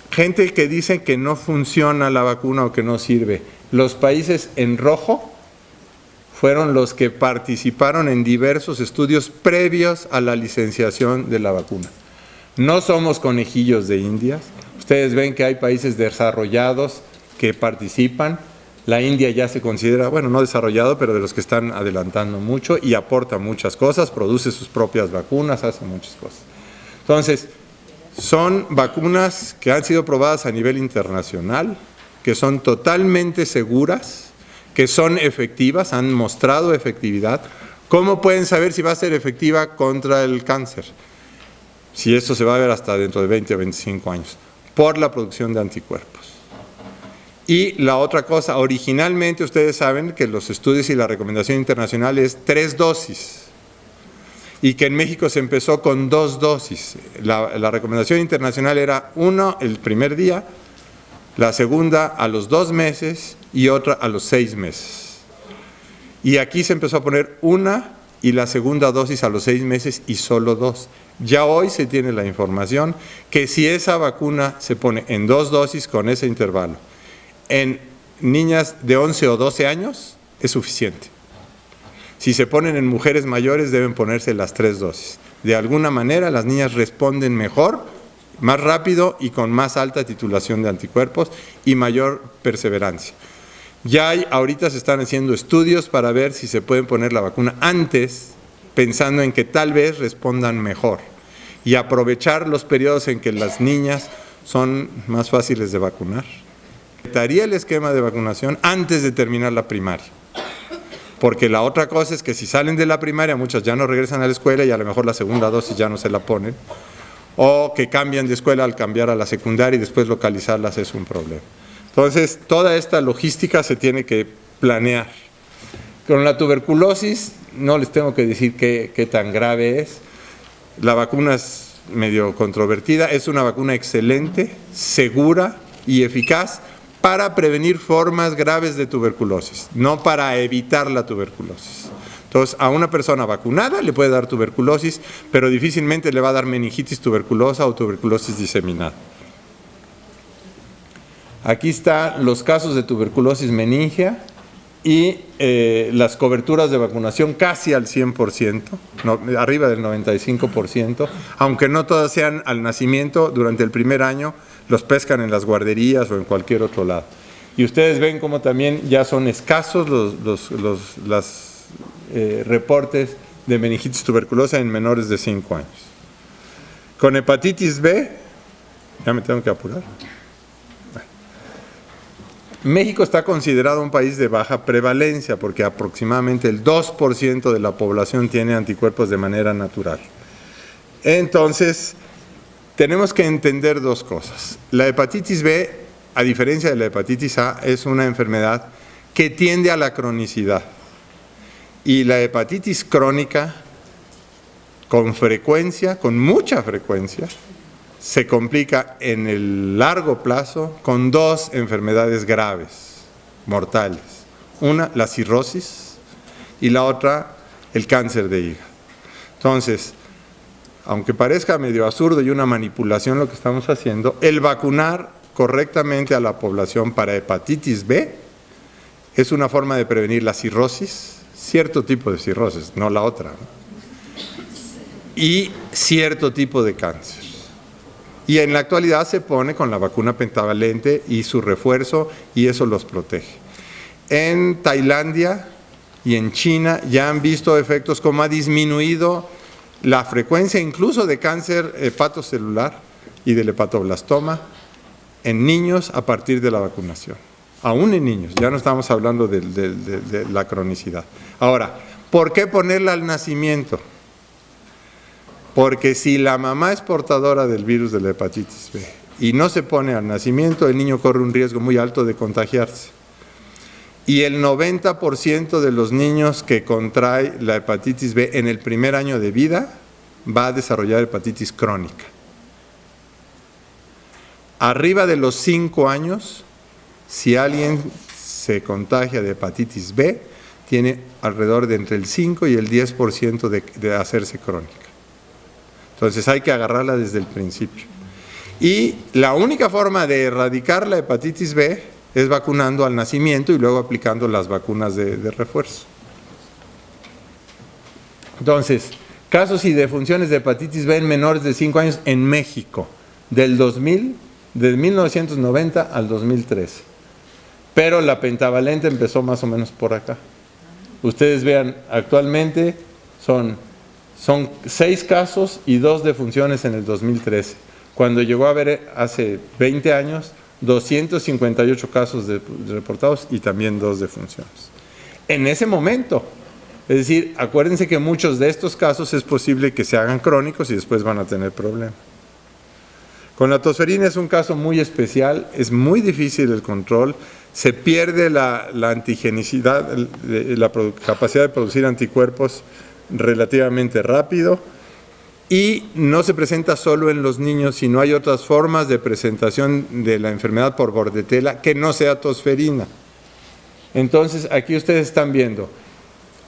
Gente que dice que no funciona la vacuna o que no sirve. Los países en rojo fueron los que participaron en diversos estudios previos a la licenciación de la vacuna. No somos conejillos de Indias. Ustedes ven que hay países desarrollados que participan. La India ya se considera, bueno, no desarrollado, pero de los que están adelantando mucho y aporta muchas cosas, produce sus propias vacunas, hace muchas cosas. Entonces, son vacunas que han sido probadas a nivel internacional, que son totalmente seguras, que son efectivas, han mostrado efectividad. ¿Cómo pueden saber si va a ser efectiva contra el cáncer? Si esto se va a ver hasta dentro de 20 o 25 años, por la producción de anticuerpos. Y la otra cosa, originalmente ustedes saben que los estudios y la recomendación internacional es 3 dosis, y que en México se empezó con 2 dosis. La recomendación internacional era 1 el primer día, la segunda a los 2 meses y otra a los 6 meses. Y aquí se empezó a poner 1 y la segunda dosis a los 6 meses y solo 2. Ya hoy se tiene la información que si esa vacuna se pone en 2 dosis con ese intervalo, en niñas de 11 o 12 años es suficiente. Si se ponen en mujeres mayores deben ponerse las 3 dosis. De alguna manera las niñas responden mejor, más rápido y con más alta titulación de anticuerpos y mayor perseverancia. Ahorita se están haciendo estudios para ver si se pueden poner la vacuna antes, pensando en que tal vez respondan mejor y aprovechar los periodos en que las niñas son más fáciles de vacunar. Daría el esquema de vacunación antes de terminar la primaria. Porque la otra cosa es que si salen de la primaria, muchas ya no regresan a la escuela y a lo mejor la segunda dosis ya no se la ponen, o que cambian de escuela al cambiar a la secundaria y después localizarlas es un problema. Entonces, toda esta logística se tiene que planear. Con la tuberculosis, no les tengo que decir qué tan grave es. La vacuna es medio controvertida, es una vacuna excelente, segura y eficaz para prevenir formas graves de tuberculosis, no para evitar la tuberculosis. Entonces, a una persona vacunada le puede dar tuberculosis, pero difícilmente le va a dar meningitis tuberculosa o tuberculosis diseminada. Aquí están los casos de tuberculosis meningea y las coberturas de vacunación casi al 100%, arriba del 95%, aunque no todas sean al nacimiento, durante el primer año los pescan en las guarderías o en cualquier otro lado. Y ustedes ven cómo también ya son escasos los reportes de meningitis tuberculosa en menores de 5 años. Con hepatitis B, ya me tengo que apurar. México está considerado un país de baja prevalencia porque aproximadamente el 2% de la población tiene anticuerpos de manera natural. Entonces, tenemos que entender 2 cosas. La hepatitis B, a diferencia de la hepatitis A, es una enfermedad que tiende a la cronicidad. Y la hepatitis crónica, con frecuencia, con mucha frecuencia, se complica en el largo plazo con 2 enfermedades graves, mortales. Una, la cirrosis, y la otra, el cáncer de hígado. Entonces, aunque parezca medio absurdo y una manipulación lo que estamos haciendo, el vacunar correctamente a la población para hepatitis B es una forma de prevenir la cirrosis, cierto tipo de cirrosis, no la otra, ¿no? Y cierto tipo de cáncer. Y en la actualidad se pone con la vacuna pentavalente y su refuerzo, y eso los protege. En Tailandia y en China ya han visto efectos como ha disminuido la frecuencia incluso de cáncer hepatocelular y del hepatoblastoma en niños a partir de la vacunación. Aún en niños, ya no estamos hablando de la cronicidad. Ahora, ¿por qué ponerla al nacimiento? Porque si la mamá es portadora del virus de la hepatitis B y no se pone al nacimiento, el niño corre un riesgo muy alto de contagiarse. Y el 90% de los niños que contrae la hepatitis B en el primer año de vida va a desarrollar hepatitis crónica. Arriba de los 5 años, si alguien se contagia de hepatitis B, tiene alrededor de entre el 5 y el 10% de hacerse crónica. Entonces hay que agarrarla desde el principio. Y la única forma de erradicar la hepatitis B es vacunando al nacimiento y luego aplicando las vacunas de refuerzo. Entonces, casos y defunciones de hepatitis B en menores de 5 años en México, del 1990 al 2013. Pero la pentavalente empezó más o menos por acá. Ustedes vean, actualmente son 6 casos y 2 defunciones en el 2013. Cuando llegó a haber hace 20 años, 258 casos reportados y también 2 defunciones. En ese momento, es decir, acuérdense que muchos de estos casos es posible que se hagan crónicos y después van a tener problemas. Con la tosferina es un caso muy especial, es muy difícil el control, se pierde la antigenicidad, la capacidad de producir anticuerpos relativamente rápido y no se presenta solo en los niños, sino hay otras formas de presentación de la enfermedad por Bordetella que no sea tosferina. Entonces, aquí ustedes están viendo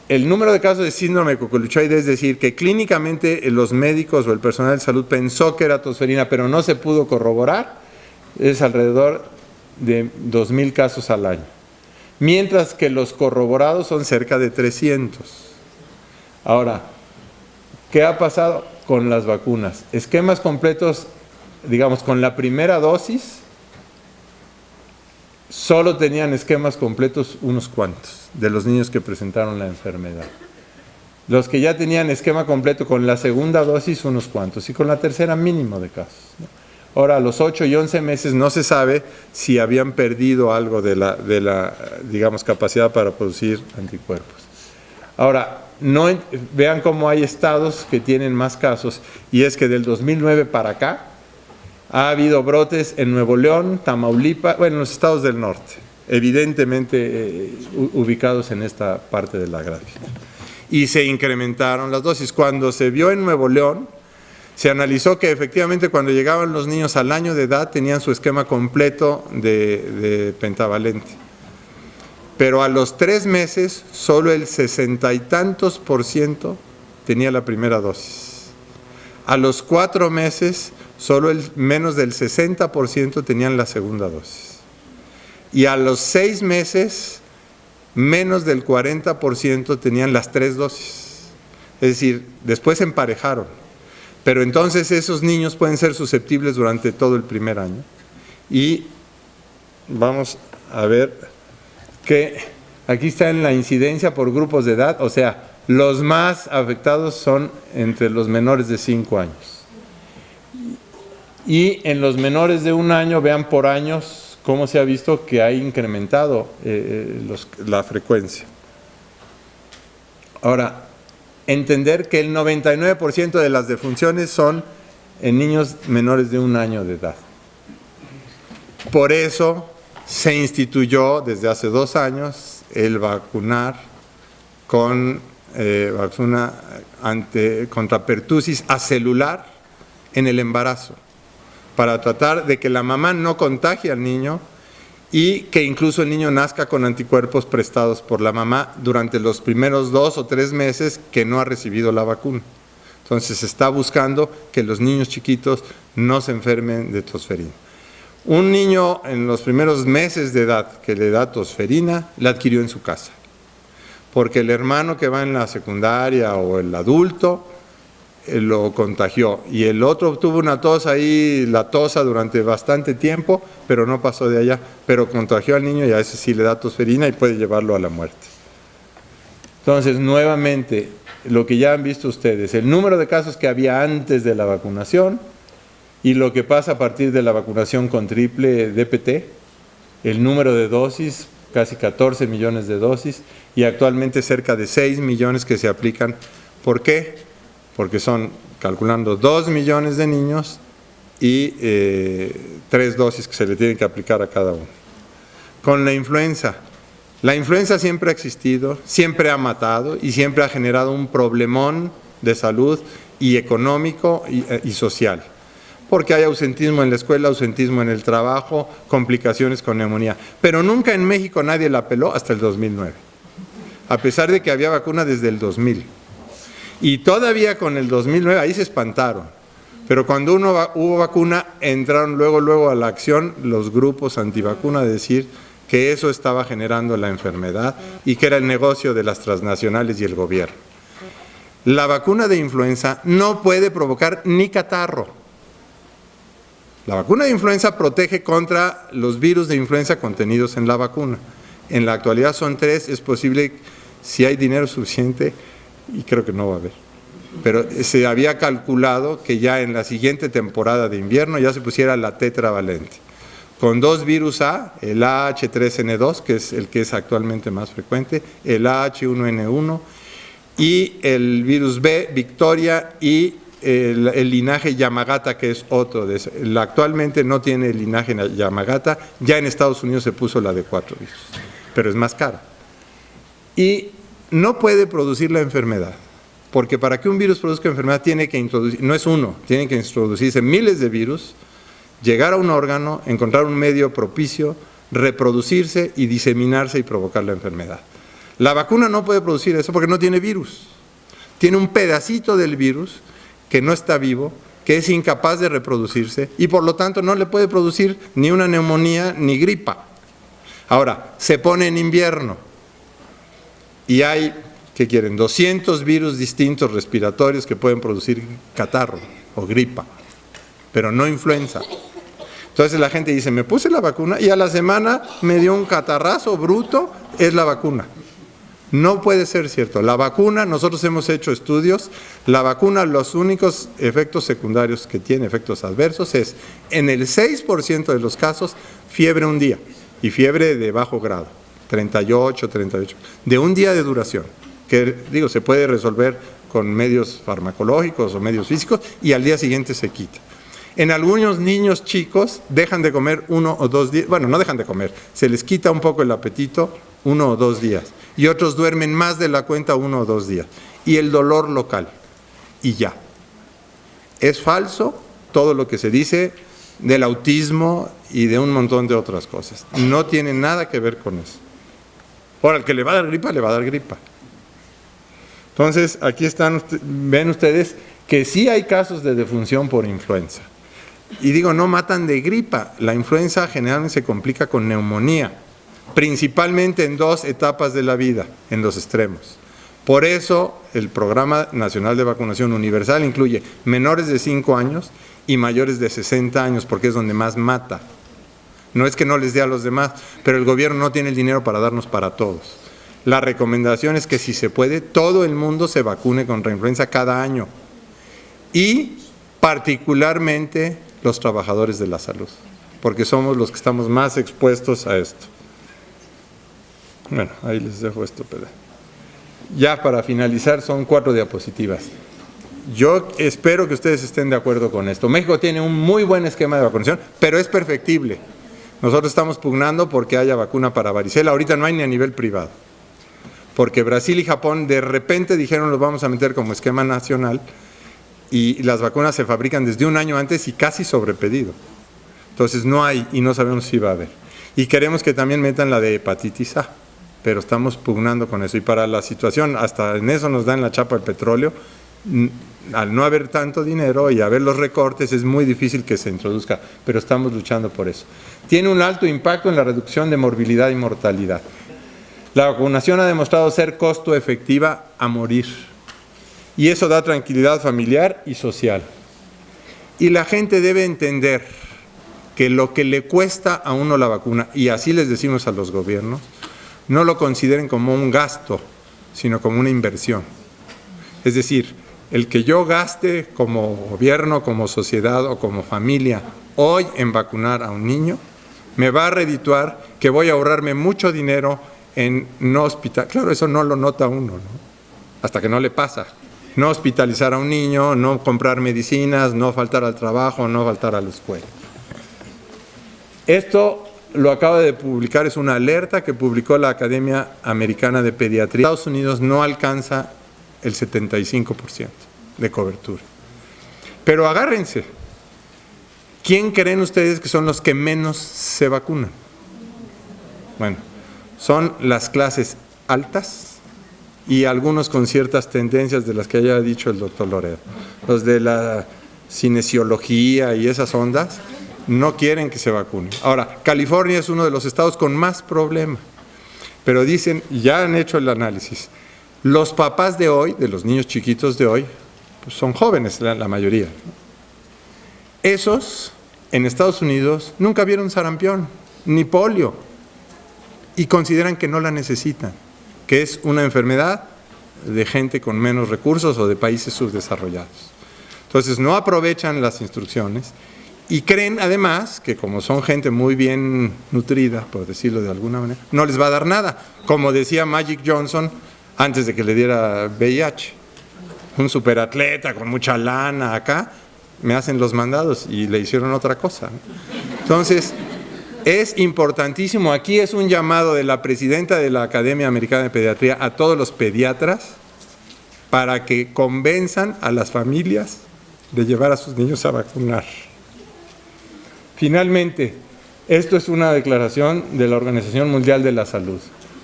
el número de casos de síndrome de Cocollucioide, es decir, que clínicamente los médicos o el personal de salud pensó que era tosferina, pero no se pudo corroborar, es alrededor de 2,000 casos al año. Mientras que los corroborados son cerca de 300. Ahora, ¿qué ha pasado con las vacunas? Esquemas completos, digamos, con la primera dosis, solo tenían esquemas completos unos cuantos de los niños que presentaron la enfermedad. Los que ya tenían esquema completo con la segunda dosis, unos cuantos, y con la tercera, mínimo de casos, ¿no? Ahora, a los 8 y 11 meses no se sabe si habían perdido algo de la digamos, capacidad para producir anticuerpos. Ahora, vean cómo hay estados que tienen más casos, y es que del 2009 para acá ha habido brotes en Nuevo León, Tamaulipas, bueno, en los estados del norte, evidentemente ubicados en esta parte de la gráfica. Y se incrementaron las dosis. Cuando se vio en Nuevo León, se analizó que efectivamente cuando llegaban los niños al año de edad tenían su esquema completo de pentavalente. Pero a los 3 meses, solo el 60 y tantos % tenía la primera dosis. A los 4 meses, solo menos del 60% tenían la segunda dosis. Y a los 6 meses, menos del 40% tenían las 3 dosis. Es decir, después se emparejaron. Pero entonces esos niños pueden ser susceptibles durante todo el primer año. Y vamos a ver que aquí está en la incidencia por grupos de edad, o sea, los más afectados son entre los menores de 5 años. Y en los menores de 1 año, vean por años cómo se ha visto que ha incrementado la frecuencia. Ahora, entender que el 99% de las defunciones son en niños menores de 1 año de edad. Por eso se instituyó desde hace 2 años el vacunar con vacuna contra pertusis acelular en el embarazo, para tratar de que la mamá no contagie al niño y que incluso el niño nazca con anticuerpos prestados por la mamá durante los primeros 2 o 3 meses que no ha recibido la vacuna. Entonces se está buscando que los niños chiquitos no se enfermen de tosferina. Un niño en los primeros meses de edad que le da tosferina, la adquirió en su casa. Porque el hermano que va en la secundaria o el adulto lo contagió. Y el otro tuvo una tos ahí, la tosa durante bastante tiempo, pero no pasó de allá. Pero contagió al niño y a ese sí le da tosferina y puede llevarlo a la muerte. Entonces, nuevamente, lo que ya han visto ustedes, el número de casos que había antes de la vacunación y lo que pasa a partir de la vacunación con triple DPT, el número de dosis, casi 14 millones de dosis, y actualmente cerca de 6 millones que se aplican. ¿Por qué? Porque son, calculando, 2 millones de niños y 3 dosis que se le tienen que aplicar a cada uno. Con la influenza siempre ha existido, siempre ha matado y siempre ha generado un problemón de salud y económico y social. Porque hay ausentismo en la escuela, ausentismo en el trabajo, complicaciones con neumonía. Pero nunca en México nadie la peló hasta el 2009, a pesar de que había vacuna desde el 2000. Y todavía con el 2009, ahí se espantaron. Pero cuando hubo vacuna, entraron luego a la acción los grupos antivacuna a decir que eso estaba generando la enfermedad y que era el negocio de las transnacionales y el gobierno. La vacuna de influenza no puede provocar ni catarro. La vacuna de influenza protege contra los virus de influenza contenidos en la vacuna. En la actualidad son 3, es posible, si hay dinero suficiente, y creo que no va a haber. Pero se había calculado que ya en la siguiente temporada de invierno ya se pusiera la tetravalente, con 2 virus A, el AH3N2, que es el que es actualmente más frecuente, el AH1N1 y el virus B, Victoria, y el linaje Yamagata, que es otro de esos. Actualmente no tiene el linaje Yamagata, ya en Estados Unidos se puso la de 4 virus, pero es más cara. Y no puede producir la enfermedad, porque para que un virus produzca enfermedad tiene que introducir, no es uno, tienen que introducirse miles de virus, llegar a un órgano, encontrar un medio propicio, reproducirse y diseminarse y provocar la enfermedad. La vacuna no puede producir eso porque no tiene virus. Tiene un pedacito del virus que no está vivo, que es incapaz de reproducirse y por lo tanto no le puede producir ni una neumonía ni gripa. Ahora, se pone en invierno y hay, ¿qué quieren? 200 virus distintos respiratorios que pueden producir catarro o gripa, pero no influenza. Entonces la gente dice, me puse la vacuna y a la semana me dio un catarrazo bruto, es la vacuna. No puede ser cierto. La vacuna, nosotros hemos hecho estudios, la vacuna, los únicos efectos secundarios que tiene, efectos adversos, es en el 6% de los casos, fiebre un día, y fiebre de bajo grado, 38, de un día de duración, que digo, se puede resolver con medios farmacológicos o medios físicos, y al día siguiente se quita. En algunos niños chicos dejan de comer 1 o 2 días, bueno, no dejan de comer, se les quita un poco el apetito 1 o 2 días, y otros duermen más de la cuenta 1 o 2 días, y el dolor local, y ya. Es falso todo lo que se dice del autismo y de un montón de otras cosas, no tiene nada que ver con eso. Ahora, el que le va a dar gripa, le va a dar gripa. Entonces, aquí están, ven ustedes que sí hay casos de defunción por influenza. Y digo, no matan de gripa, la influenza generalmente se complica con neumonía, principalmente en 2 etapas de la vida, en los extremos. Por eso el Programa Nacional de Vacunación Universal incluye menores de 5 años y mayores de 60 años, porque es donde más mata. No es que no les dé a los demás, pero el gobierno no tiene el dinero para darnos para todos. La recomendación es que si se puede, todo el mundo se vacune contra influenza cada año. Y particularmente los trabajadores de la salud, porque somos los que estamos más expuestos a esto. Bueno, ahí les dejo esto, pero ya para finalizar son 4 diapositivas. Yo espero que ustedes estén de acuerdo con esto. México tiene un muy buen esquema de vacunación, pero es perfectible. Nosotros estamos pugnando porque haya vacuna para varicela. Ahorita no hay ni a nivel privado, porque Brasil y Japón de repente dijeron los vamos a meter como esquema nacional, y las vacunas se fabrican desde un año antes y casi sobrepedido. Entonces no hay y no sabemos si va a haber. Y queremos que también metan la de hepatitis A, pero estamos pugnando con eso. Y para la situación, hasta en eso nos dan la chapa el petróleo, al no haber tanto dinero y haber los recortes, es muy difícil que se introduzca, pero estamos luchando por eso. Tiene un alto impacto en la reducción de morbilidad y mortalidad. La vacunación ha demostrado ser costo efectiva a morir, y eso da tranquilidad familiar y social. Y la gente debe entender que lo que le cuesta a uno la vacuna, y así les decimos a los gobiernos, no lo consideren como un gasto, sino como una inversión. Es decir, el que yo gaste como gobierno, como sociedad o como familia hoy en vacunar a un niño, me va a redituar que voy a ahorrarme mucho dinero en no hospitalizar. Claro, eso no lo nota uno, ¿no? Hasta que no le pasa. No hospitalizar a un niño, no comprar medicinas, no faltar al trabajo, no faltar a la escuela. Esto lo acaba de publicar, es una alerta que publicó la Academia Americana de Pediatría. Estados Unidos no alcanza el 75% de cobertura. Pero agárrense. ¿Quién creen ustedes que son los que menos se vacunan? Bueno, son las clases altas y algunos con ciertas tendencias de las que haya dicho el doctor Loredo. Los de la cinesiología y esas ondas no quieren que se vacunen. Ahora, California es uno de los estados con más problemas, pero dicen, ya han hecho el análisis, los papás de hoy, de los niños chiquitos de hoy, pues son jóvenes la mayoría. Esos, en Estados Unidos, nunca vieron sarampión, ni polio, y consideran que no la necesitan, que es una enfermedad de gente con menos recursos o de países subdesarrollados. Entonces, no aprovechan las instrucciones y creen, además, que como son gente muy bien nutrida, por decirlo de alguna manera, no les va a dar nada. Como decía Magic Johnson antes de que le diera VIH. Un superatleta con mucha lana acá, me hacen los mandados y le hicieron otra cosa. Entonces, es importantísimo. Aquí es un llamado de la presidenta de la Academia Americana de Pediatría a todos los pediatras para que convenzan a las familias de llevar a sus niños a vacunar. Finalmente, esto es una declaración de la Organización Mundial de la Salud.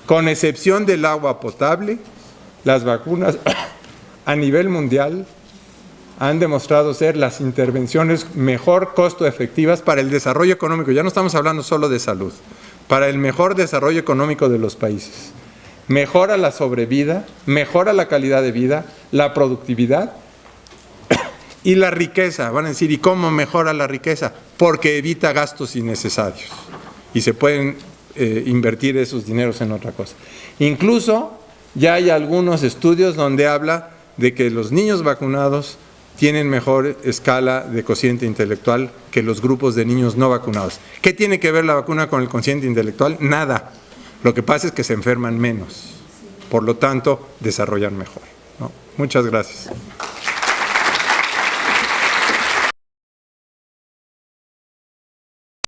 Con excepción del agua potable, las vacunas a nivel mundial han demostrado ser las intervenciones mejor costo efectivas para el desarrollo económico. Ya no estamos hablando solo de salud, para el mejor desarrollo económico de los países. Mejora la sobrevida, mejora la calidad de vida, la productividad y la riqueza. Van a decir, ¿y cómo mejora la riqueza? Porque evita gastos innecesarios y se pueden invertir esos dineros en otra cosa. Incluso ya hay algunos estudios donde habla de que los niños vacunados tienen mejor escala de cociente intelectual que los grupos de niños no vacunados. ¿Qué tiene que ver la vacuna con el cociente intelectual? Nada. Lo que pasa es que se enferman menos. Por lo tanto, desarrollan mejor, ¿no? Muchas gracias.